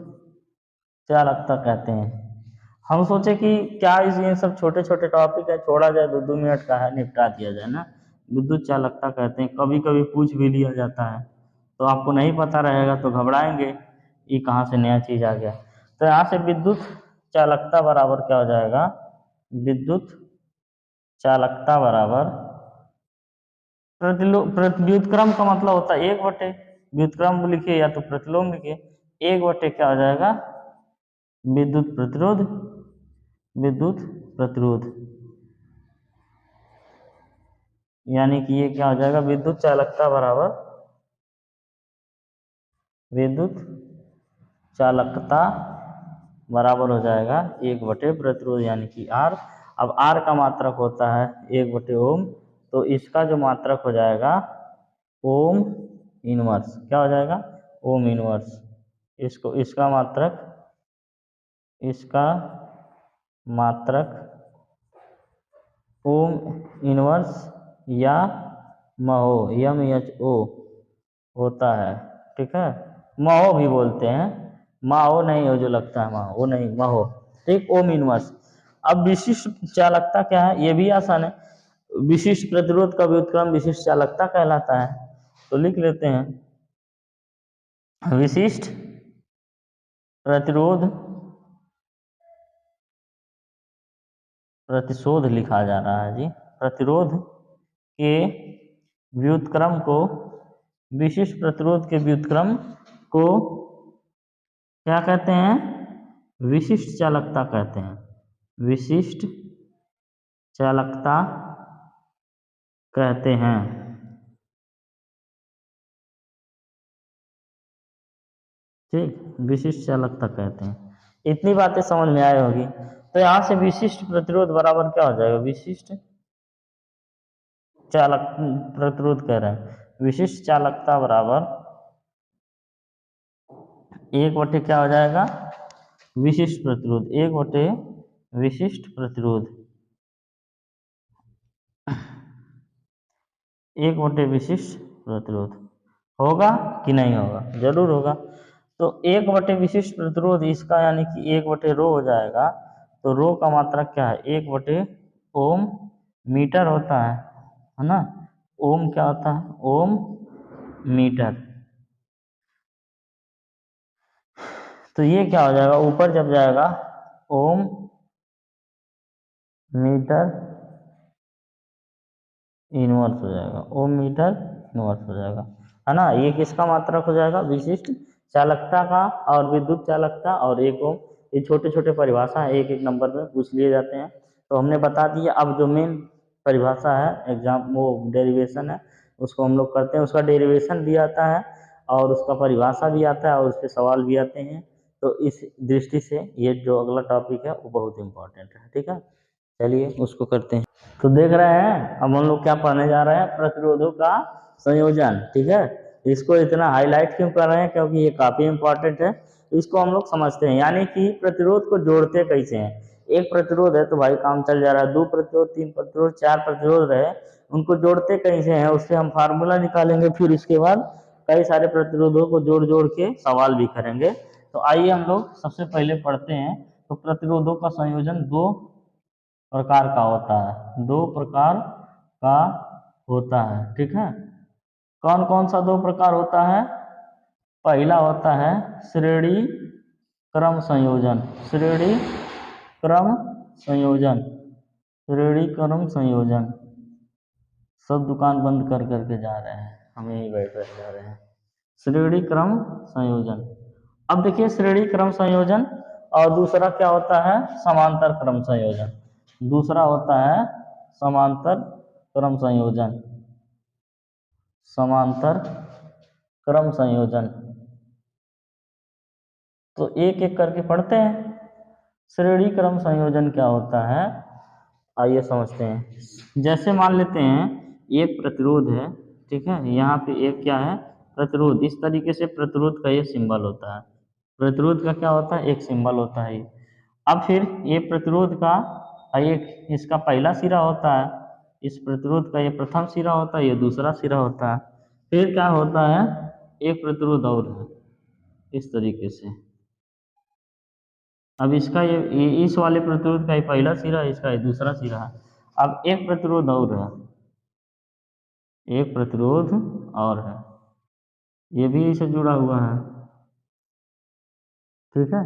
[SPEAKER 1] चालकता कहते हैं। हम सोचे कि क्या ये सब छोटे छोटे टॉपिक है, छोड़ा जाए, 2-2 मिनट का है, निपटा दिया जाए ना। विद्युत चालकता कहते हैं, कभी कभी पूछ भी लिया जाता है, तो आपको नहीं पता रहेगा तो घबराएंगे, ये कहाँ से नया चीज आ गया। तो यहाँ से विद्युत चालकता बराबर क्या हो जाएगा, विद्युत चालकता बराबर व्युत्क्रम का मतलब होता है 1/, व्युत्क्रम लिखिए या तो प्रतिलोम लिखिए, 1/, क्या हो जाएगा, विद्युत प्रतिरोध, यानी कि ये क्या हो जाएगा, विद्युत चालकता बराबर हो जाएगा 1/, प्रतिरोध यानी कि R। अब R का मात्रक होता है 1/ओम, तो इसका जो मात्रक हो जाएगा ओम इनवर्स, क्या हो जाएगा, ओम इनवर्स। इसका मात्रक ओम इनवर्स या महो, MHO होता है। ठीक है, महो भी बोलते हैं, माहो नहीं हो जो लगता है, माहो नहीं, महो। ठीक, ओम इनवर्स। अब विशिष्ट चालकता क्या है, ये भी आसान है। विशिष्ट प्रतिरोध का व्युत्क्रम विशिष्ट चालकता कहलाता है, तो लिख लेते हैं, विशिष्ट प्रतिशोध लिखा जा रहा है जी, प्रतिरोध के व्युत्क्रम को, विशिष्ट प्रतिरोध के व्युत्क्रम को क्या कहते हैं, विशिष्ट चालकता कहते हैं, विशिष्ट चालकता कहते हैं। ठीक, विशिष्ट चालकता कहते हैं। इतनी बातें समझ में आई होगी। तो यहाँ से विशिष्ट प्रतिरोध बराबर क्या हो जाएगा, विशिष्ट चालक प्रतिरोध कह रहे हैं, विशिष्ट चालकता बराबर 1/, क्या हो जाएगा, विशिष्ट प्रतिरोध, 1/, विशिष्ट प्रतिरोध, 1/, विशिष्ट प्रतिरोध। होगा कि नहीं होगा, जरूर होगा। तो 1/, विशिष्ट प्रतिरोध, इसका यानी कि 1/रो हो जाएगा। तो रो का मात्रक क्या है, 1/ओम मीटर होता है ना। ओम क्या होता है, ओम मीटर। तो ये क्या हो जाएगा, ऊपर जब जाएगा ओम मीटर इनवर्स हो जाएगा, ओम मीटर इनवर्स हो जाएगा, है ना। ये किसका मात्रक हो जाएगा, विशिष्ट चालकता का और विद्युत चालकता और 1 ओम। ये छोटे छोटे परिभाषा है, एक एक नंबर में पूछ लिए जाते हैं, तो हमने बता दिया। अब जो मेन परिभाषा है एग्जाम, वो डेरिवेशन है, उसको हम लोग करते हैं। उसका डेरिवेशन भी आता है और उसका परिभाषा भी आता है और उसके सवाल भी आते हैं। तो इस दृष्टि से ये जो अगला टॉपिक है वो बहुत इंपॉर्टेंट है। ठीक है, चलिए उसको करते हैं। तो देख रहे हैं अब हम लोग क्या पढ़ने जा रहे हैं, प्रतिरोधों का संयोजन। ठीक है, इसको इतना हाईलाइट क्यों कर रहे हैं, क्योंकि ये काफी इंपॉर्टेंट है, इसको हम लोग समझते हैं। यानी कि प्रतिरोध को जोड़ते कैसे हैं, एक प्रतिरोध है तो भाई काम चल जा रहा है, 2 प्रतिरोध, 3 प्रतिरोध, 4 प्रतिरोध रहे, उनको जोड़ते कैसे हैं, उससे हम फार्मूला निकालेंगे, फिर इसके बाद कई सारे प्रतिरोधों को जोड़ जोड़ के सवाल भी करेंगे। तो आइए हम लोग सबसे पहले पढ़ते हैं। तो प्रतिरोधों का संयोजन 2 प्रकार का होता है, 2 प्रकार का होता है, ठीक है। कौन कौन सा 2 प्रकार होता है? पहला होता है श्रेणी क्रम संयोजन, श्रेणी क्रम संयोजन, श्रेणी क्रम संयोजन। सब दुकान बंद कर करके जा रहे हैं, हम यहीं बैठ रहे जा रहे हैं। श्रेणी क्रम संयोजन। अब देखिए श्रेणी क्रम संयोजन और दूसरा क्या होता है, समांतर क्रम संयोजन। दूसरा होता है समांतर क्रम संयोजन, समांतर क्रम संयोजन। तो एक एक करके पढ़ते हैं। श्रेणी क्रम संयोजन क्या होता है, आइए समझते हैं। जैसे मान लेते हैं एक प्रतिरोध है, ठीक है, यहाँ पे एक क्या है, प्रतिरोध। इस तरीके से प्रतिरोध का ये सिंबल होता है, प्रतिरोध का क्या होता है, एक सिंबल होता है। अब फिर ये प्रतिरोध का एक इसका पहला सिरा होता है, इस प्रतिरोध का ये प्रथम सिरा होता है, ये दूसरा सिरा होता है। फिर क्या होता है, एक प्रतिरोध और है इस तरीके से। अब इसका ये इस वाले प्रतिरोध का ये पहला सिरा है, इसका ये दूसरा सिरा है। अब एक प्रतिरोध और है, एक प्रतिरोध और है, ये भी इससे जुड़ा हुआ है, ठीक है।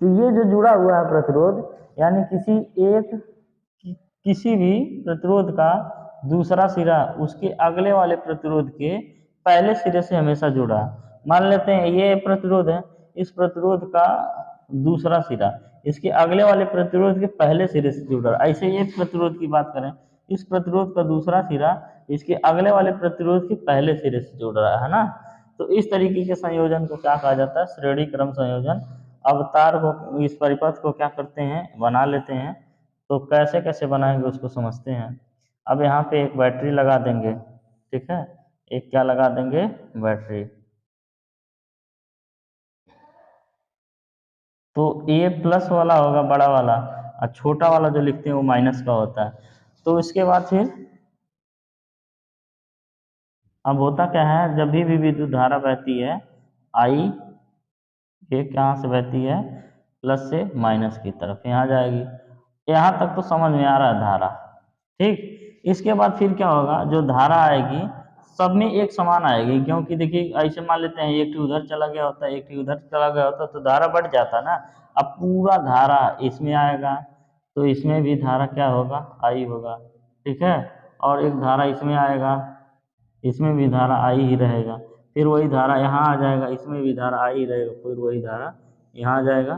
[SPEAKER 1] तो ये जो जुड़ा हुआ है प्रतिरोध, यानी किसी भी प्रतिरोध का दूसरा सिरा उसके अगले वाले प्रतिरोध के पहले सिरे से हमेशा जुड़ा है। मान लेते हैं ये प्रतिरोध है, इस प्रतिरोध का दूसरा सिरा इसके अगले वाले प्रतिरोध के पहले सिरे से जुड़ा है। ऐसे ये प्रतिरोध की बात करें, इस प्रतिरोध का दूसरा सिरा इसके अगले वाले प्रतिरोध के पहले सिरे से जुड़ रहा है ना। तो इस तरीके के संयोजन को क्या कहा जाता है, श्रेणी क्रम संयोजन। अब तार को, इस परिपथ को क्या करते हैं, बना लेते हैं। तो कैसे कैसे बनाएंगे उसको समझते हैं। अब यहाँ पे एक बैटरी लगा देंगे, ठीक है, एक क्या लगा देंगे, बैटरी। तो ये प्लस वाला होगा बड़ा वाला, और छोटा वाला जो लिखते हैं वो माइनस का होता है। तो इसके बाद फिर अब होता क्या है, जब भी विद्युत धारा बहती है, आई ये कहाँ से बहती है, प्लस से माइनस की तरफ यहाँ जाएगी। यहाँ तक तो समझ में आ रहा है धारा, ठीक। इसके बाद फिर क्या होगा, जो धारा आएगी सब में एक समान आएगी, क्योंकि देखिए ऐसे मान लेते हैं एक उधर चला गया होता है, एक उधर चला गया होता है, तो धारा बढ़ जाता ना। अब पूरा धारा इसमें आएगा, तो इसमें भी धारा क्या होगा, आई होगा, ठीक है। और एक धारा इसमें आएगा, इसमें भी धारा आई ही रहेगा। फिर वही धारा यहाँ आ जाएगा, इसमें भी धारा आई ही रहेगा। फिर वही धारा यहाँ आ जाएगा,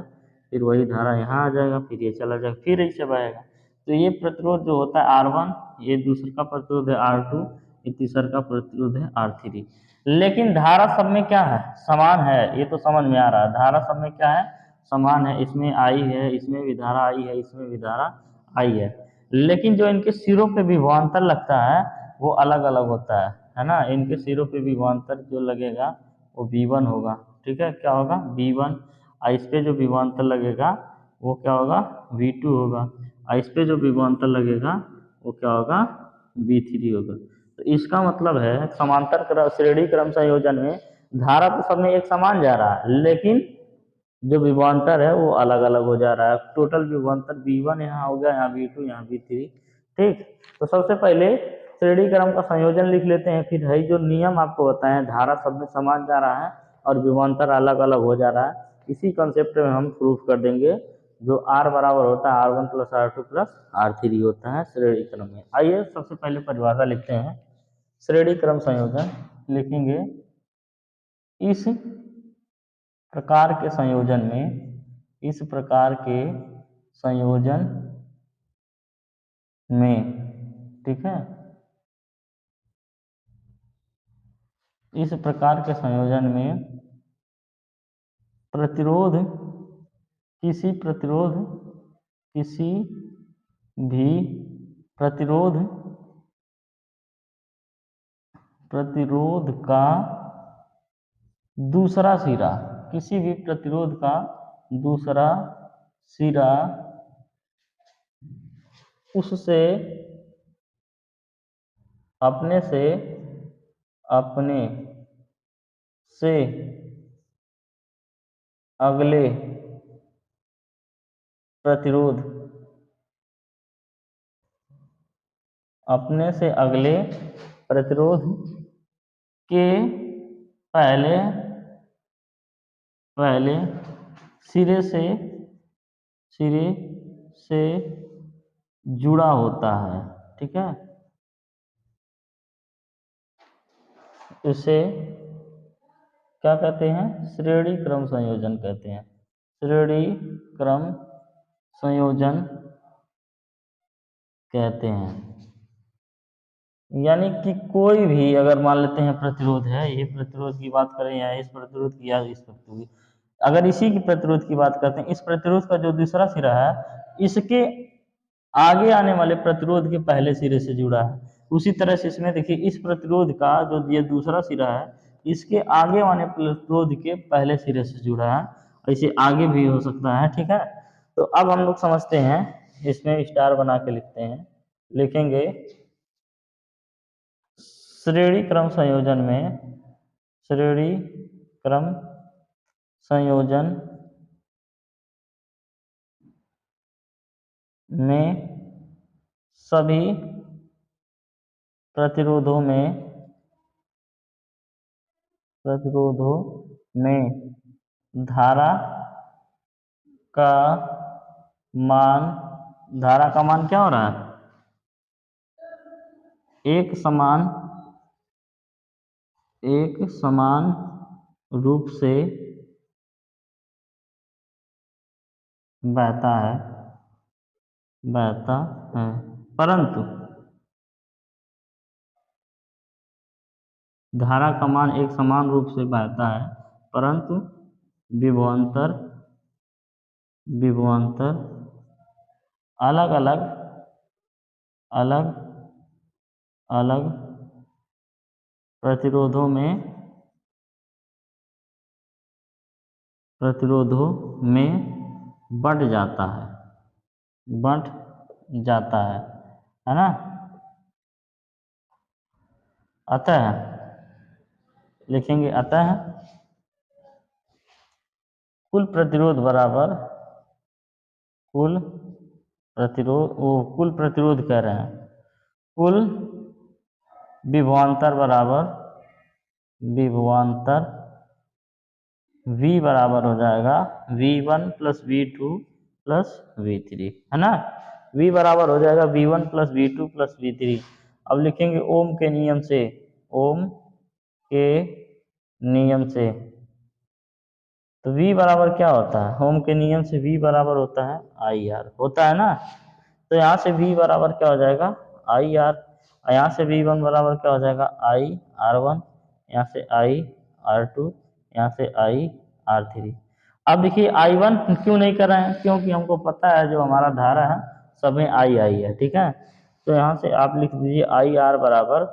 [SPEAKER 1] फिर वही धारा यहाँ आ जाएगा, फिर ये चला जाएगा, फिर ऐसे बहेगा। तो ये प्रतिरोध जो होता है R1, ये दूसरा का प्रतिरोध है R2, ये तीसरा का प्रतिरोध है R3। लेकिन धारा सब में क्या है, समान है। ये तो समझ में आ रहा है, धारा सब में क्या है, समान है। इसमें आई है, इसमें भी धारा आई है, इसमें भी धारा आई है। लेकिन जो इनके सिरों पे विभवांतर लगता है वो अलग अलग होता है ना। इनके सिरों पे विभवांतर जो लगेगा वो V1 होगा, ठीक है, क्या होगा, V1। और इस पे जो विभवांतर लगेगा वो क्या होगा, V2 होगा। और इस पे जो विभवांतर लगेगा वो क्या होगा, V3 होगा। तो इसका मतलब है समांतर क्रम, श्रेणी क्रम संयोजन में धारा तो सब में एक समान जा रहा है, लेकिन जो विभवांतर है वो अलग अलग हो जा रहा है। टोटल विभवांतर V1 यहाँ हो गया, यहाँ V2, यहाँ V3, ठीक। तो सबसे पहले श्रेणी क्रम का संयोजन लिख लेते हैं। फिर है जो नियम आपको बताएं, धारा सब में समान जा रहा है और विभवांतर अलग अलग हो जा रहा है, इसी कंसेप्ट में हम प्रूफ कर देंगे। जो R बराबर होता है R1 plus R2 plus R3 होता है श्रेणी क्रम में। आइए सबसे पहले परिभाषा लिखते हैं। श्रेणी क्रम संयोजन लिखेंगे, इस प्रकार के संयोजन में, इस प्रकार के संयोजन में, ठीक है, इस प्रकार के संयोजन में प्रतिरोध, किसी भी प्रतिरोध का दूसरा सिरा, किसी भी प्रतिरोध का दूसरा सिरा उससे अपने से अगले प्रतिरोध के पहले सिरे से जुड़ा होता है। ठीक है, इसे क्या कहते हैं? श्रेणी क्रम संयोजन कहते हैं। श्रेणी क्रम संयोजन कहते हैं। यानी कि कोई भी अगर मान लेते हैं प्रतिरोध है, ये प्रतिरोध की बात करें या इस प्रतिरोध की या इस प्रतिरोध की, अगर इसी की प्रतिरोध की बात करते हैं, इस प्रतिरोध का जो दूसरा सिरा है इसके आगे आने वाले प्रतिरोध के पहले सिरे से जुड़ा है। उसी तरह से इसमें देखिए, इस प्रतिरोध का जो ये दूसरा सिरा है इसके आगे वाले प्रतिरोध के पहले सिरे से जुड़ा है, और इसे आगे भी हो सकता है। ठीक है, तो अब हम लोग समझते हैं, इसमें स्टार बना के लिखते हैं, लिखेंगे श्रेणी क्रम संयोजन में सभी प्रतिरोधों में धारा का मान क्या हो रहा है? एक समान रूप से बहता है, परंतु धारा का मान एक समान रूप से बहता है, परंतु विभवांतर अलग अलग प्रतिरोधों में बढ़ जाता है ना। अतः लिखेंगे, अतः कुल प्रतिरोध कह रहे हैं, कुल विभवांतर V बराबर हो जाएगा V1 plus V2 plus V3, है ना। V बराबर हो जाएगा V1 plus V2 plus V3। अब लिखेंगे ओम के नियम से, तो V बराबर क्या होता है? ओम के नियम से V बराबर होता है IR, होता है ना। तो यहाँ से V बराबर क्या हो जाएगा? IR। यहाँ से V1 बराबर क्या हो जाएगा? IR1। यहाँ से IR2, यहाँ से IR3। अब देखिए I1 क्यों नहीं कर रहे हैं? क्योंकि हमको पता है जो हमारा धारा है सब में I है। ठीक है, तो यहाँ से आप लिख दीजिए IR बराबर,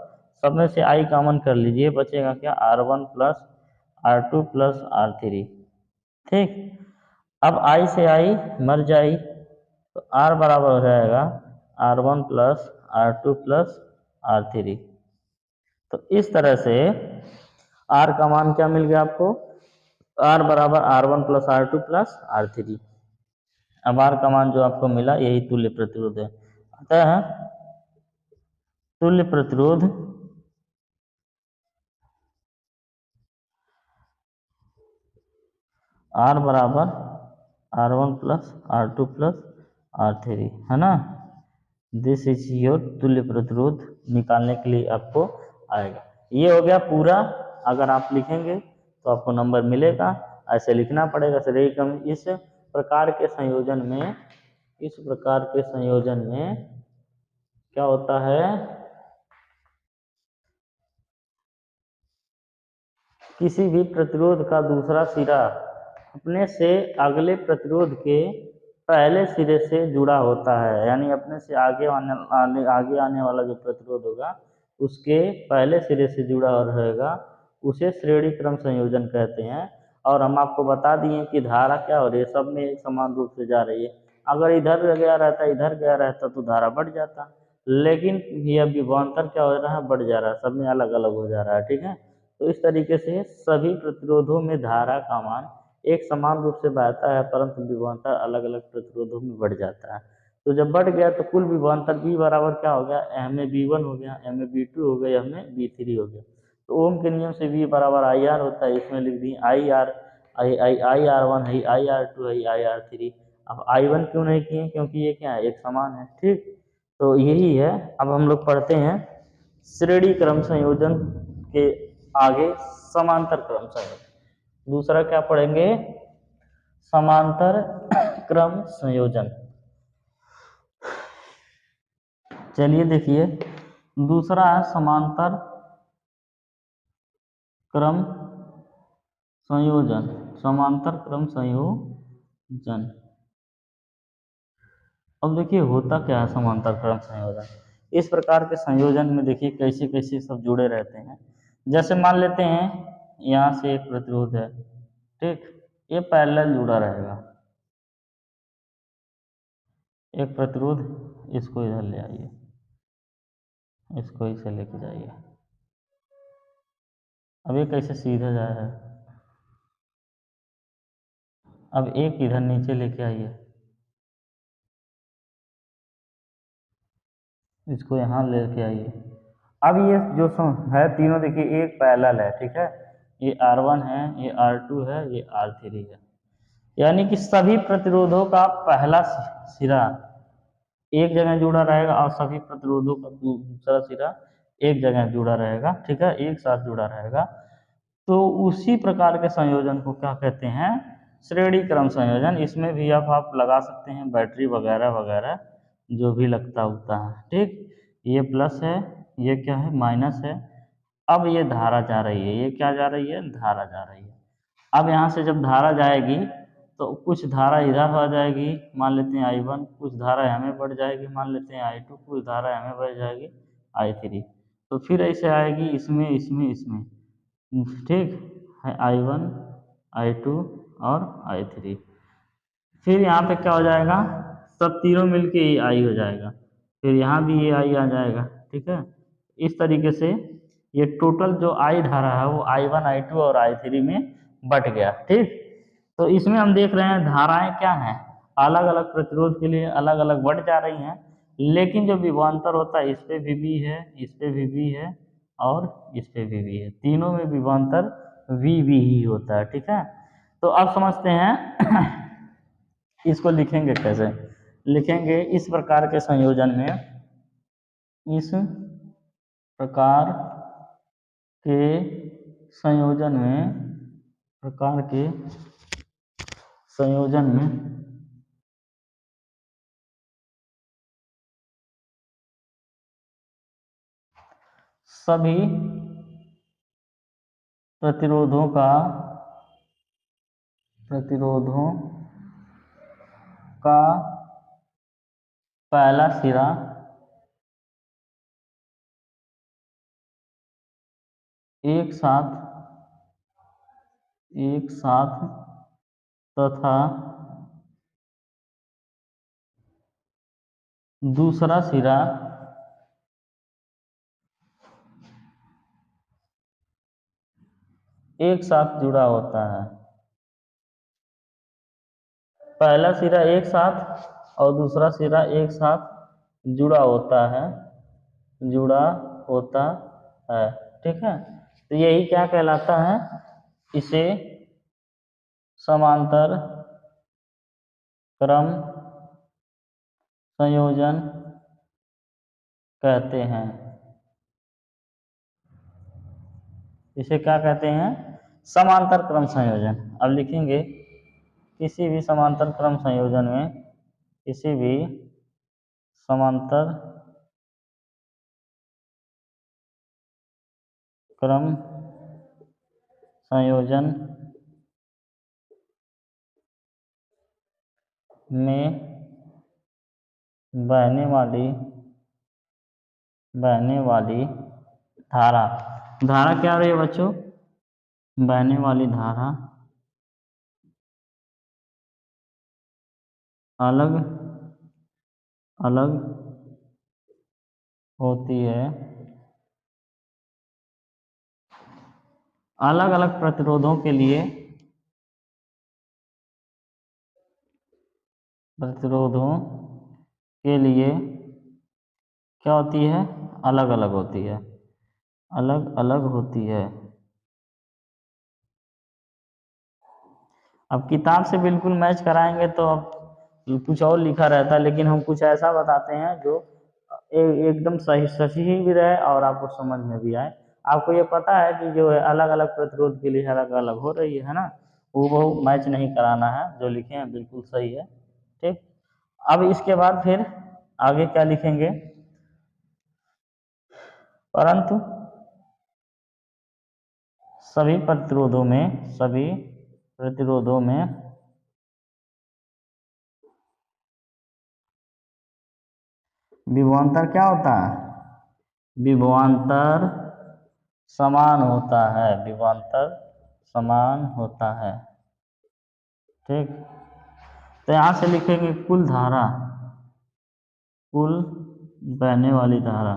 [SPEAKER 1] सब में से I कॉमन कर लीजिए, बचेगा क्या? R1 plus R2 plus R3। ठीक, अब I से I मर जाए तो R बराबर हो जाएगा R1 plus R2 plus R3। तो इस तरह से R का मान क्या मिल गया आपको? R बराबर R1 plus R2 plus R3। अब R का मान जो आपको मिला यही तुल्य प्रतिरोध है। अतः तुल्य प्रतिरोध R बराबर R1 plus R2 plus R3, है ना। दिस इज योर तुल्य प्रतिरोध निकालने के लिए आपको आएगा। ये हो गया पूरा। अगर आप लिखेंगे तो आपको नंबर मिलेगा, ऐसे लिखना पड़ेगा। श्रेणी क्रम इस प्रकार के संयोजन में क्या होता है? किसी भी प्रतिरोध का दूसरा सिरा अपने से अगले प्रतिरोध के पहले सिरे से जुड़ा होता है, यानी अपने से आगे आने वाला जो प्रतिरोध होगा उसके पहले सिरे से जुड़ा रहेगा, उसे श्रेणी क्रम संयोजन कहते हैं। और हम आपको बता दिए कि धारा क्या हो रही है, सब में एक समान रूप से जा रही है। अगर इधर गया रहता, इधर गया रहता तो धारा बढ़ जाता, लेकिन यह विभवांतर क्या हो रहा है, बढ़ जा रहा है, सब में अलग अलग हो जा रहा है। ठीक है, तो इस तरीके से सभी प्रतिरोधों में धारा का मान एक समान रूप से बहता है, परंतु विभवांतर अलग अलग प्रतिरोधों में बढ़ जाता है। तो जब बढ़ गया तो कुल विभवांतर V बराबर क्या हो गया, एम में V1 हो गया, एम में V2 हो गया, एम में V3 हो गया। तो ओम के नियम से V बराबर आई आर होता है, इसमें लिख दी I R, I R one है, आई आर टू है, आई आर थ्री। अब I1 क्यों नहीं किए, क्योंकि ये क्या है, एक समान है। ठीक, तो यही है। अब हम लोग पढ़ते हैं श्रेणी क्रम संयोजन के आगे समांतर क्रम संयोजन। दूसरा क्या पढ़ेंगे, समांतर क्रम संयोजन। चलिए देखिए, दूसरा है समांतर क्रम संयोजन, समांतर क्रम संयोजन। अब देखिए होता क्या है समांतर क्रम संयोजन। इस प्रकार के संयोजन में देखिए कैसे कैसे सब जुड़े रहते हैं। जैसे मान लेते हैं यहाँ से एक प्रतिरोध है, ठीक, ये पैरेलल जुड़ा रहेगा, एक प्रतिरोध, इसको इधर ले आइए, इसको इसे लेके जाइए। अब ये कैसे सीधा जा रहा है, अब एक इधर नीचे लेके आइए, इसको यहाँ लेके आइए। अब ये जो है तीनों देखिए एक पैरेलल है, ठीक है, ये R1 है, ये R2 है, ये R3 है। यानी कि सभी प्रतिरोधों का पहला सिरा एक जगह जुड़ा रहेगा और सभी प्रतिरोधों का दूसरा सिरा एक जगह जुड़ा रहेगा, ठीक है, एक साथ जुड़ा रहेगा। तो उसी प्रकार के संयोजन को क्या कहते हैं, श्रेणी क्रम संयोजन। इसमें भी आप लगा सकते हैं बैटरी वगैरह वगैरह जो भी लगता होता है। ठीक, ये प्लस है, ये क्या है, माइनस है। अब ये धारा जा रही है, ये क्या जा रही है, धारा जा रही है। अब यहाँ से जब धारा जाएगी तो कुछ धारा इधर आ जाएगी, मान लेते हैं I1, कुछ धारा हमें बढ़ जाएगी, मान लेते हैं I2, कुछ धारा हमें बढ़ जाएगी I3। तो फिर ऐसे आएगी इसमें इसमें इसमें, ठीक है, I1, I2 और I3। फिर यहाँ पे क्या हो जाएगा, सब तीनों मिलके ये I हो जाएगा, फिर यहाँ भी ये I आ जाएगा। ठीक है, इस तरीके से ये टोटल जो I धारा है वो I1, I2 और I3 में बट गया। ठीक, तो इसमें हम देख रहे हैं धाराएं क्या हैं, अलग अलग प्रतिरोध के लिए अलग अलग बढ़ जा रही हैं, लेकिन जो विभवांतर होता है इस पे भी V है, इस पे भी V है और इस पे भी V है, तीनों में विभवांतर V ही होता है। ठीक है, तो अब समझते हैं इसको लिखेंगे कैसे, लिखेंगे इस प्रकार के संयोजन में, इस प्रकार के संयोजन में, प्रकार के संयोजन में सभी प्रतिरोधों का पहला सिरा एक साथ तथा दूसरा सिरा एक साथ जुड़ा होता है। पहला सिरा एक साथ और दूसरा सिरा एक साथ जुड़ा होता है, जुड़ा होता है। ठीक है, तो यही क्या कहलाता है, इसे समांतर क्रम संयोजन कहते हैं। इसे क्या कहते हैं, समांतर क्रम संयोजन। अब लिखेंगे किसी भी समांतर क्रम संयोजन में, किसी भी समांतर क्रम संयोजन में बहने वाली धारा, धारा क्या हो रही है बच्चों, बहने वाली धारा अलग अलग होती है, अलग अलग प्रतिरोधों के लिए क्या होती है, अलग अलग होती है, अलग अलग होती है। अब किताब से बिल्कुल मैच कराएंगे तो अब कुछ और लिखा रहता है, लेकिन हम कुछ ऐसा बताते हैं जो एकदम सही सही भी रहे और आपको समझ में भी आए। आपको ये पता है कि जो है अलग अलग प्रतिरोध के लिए अलग अलग हो रही है ना, वो मैच नहीं कराना है, जो लिखे हैं बिल्कुल सही है। ठीक, अब इसके बाद फिर आगे क्या लिखेंगे, परंतु सभी प्रतिरोधों में विभवांतर क्या होता है, विभवांतर समान होता है, विभवांतर समान होता है। ठीक, तो यहाँ से लिखेंगे कुल धारा, कुल बहने वाली धारा,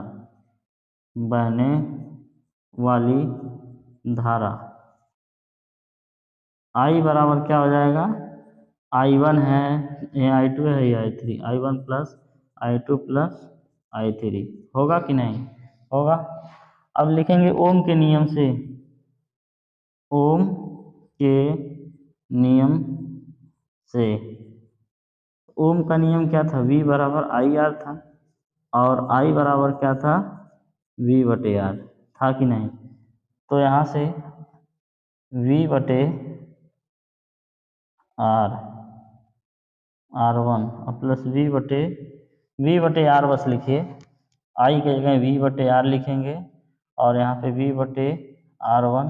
[SPEAKER 1] बहने वाली धारा I बराबर क्या हो जाएगा, I1 है, ये I2 है, ये I3, I1 plus I2 plus I3 होगा कि नहीं होगा। अब लिखेंगे ओम के नियम से, ओम के नियम से, ओम का नियम क्या था, V बराबर IR था, और I बराबर क्या था, V बटे R था कि नहीं। तो यहाँ से V बटे R R1 प्लस V बटे R बस लिखिए, I के जगह V बटे R लिखेंगे, और यहाँ पे V बटे R1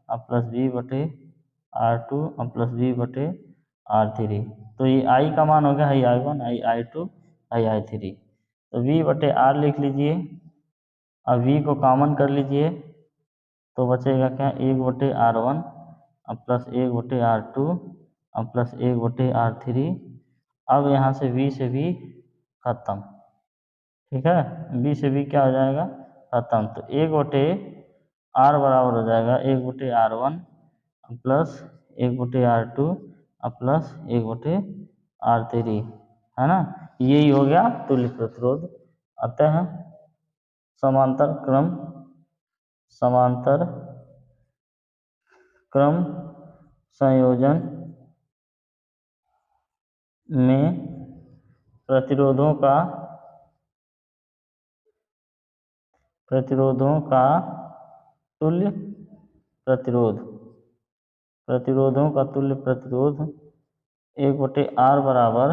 [SPEAKER 1] प्लस V बटे R2 प्लस V बटे R3। तो ये I का मान हो गया है I1, I2, I3। तो V बटे R लिख लीजिए, अब V को कॉमन कर लीजिए, तो बचेगा क्या, 1/R1 plus 1/R2 plus 1/R3। अब यहाँ से V से V खत्म, ठीक है, V से V क्या हो जाएगा, खत्म। तो 1/R बराबर हो जाएगा 1/R1 plus 1/R2 plus 1/R3, है ना। यही हो गया तुल्य प्रतिरोध। अतः समांतर क्रम संयोजन में प्रतिरोधों का तुल्य प्रतिरोध, प्रतिरोधों का तुल्य प्रतिरोध 1/R बराबर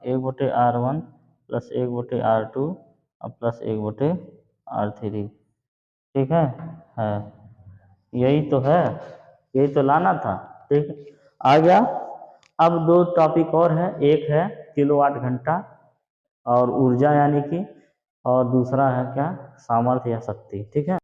[SPEAKER 1] 1/R1 plus 1/R2 plus 1/R3। ठीक है, यही तो है, यही तो लाना था। ठीक, आ गया। अब दो टॉपिक और है, एक है किलोवाट घंटा और ऊर्जा यानी कि, और दूसरा है क्या, सामर्थ्य या शक्ति। ठीक है।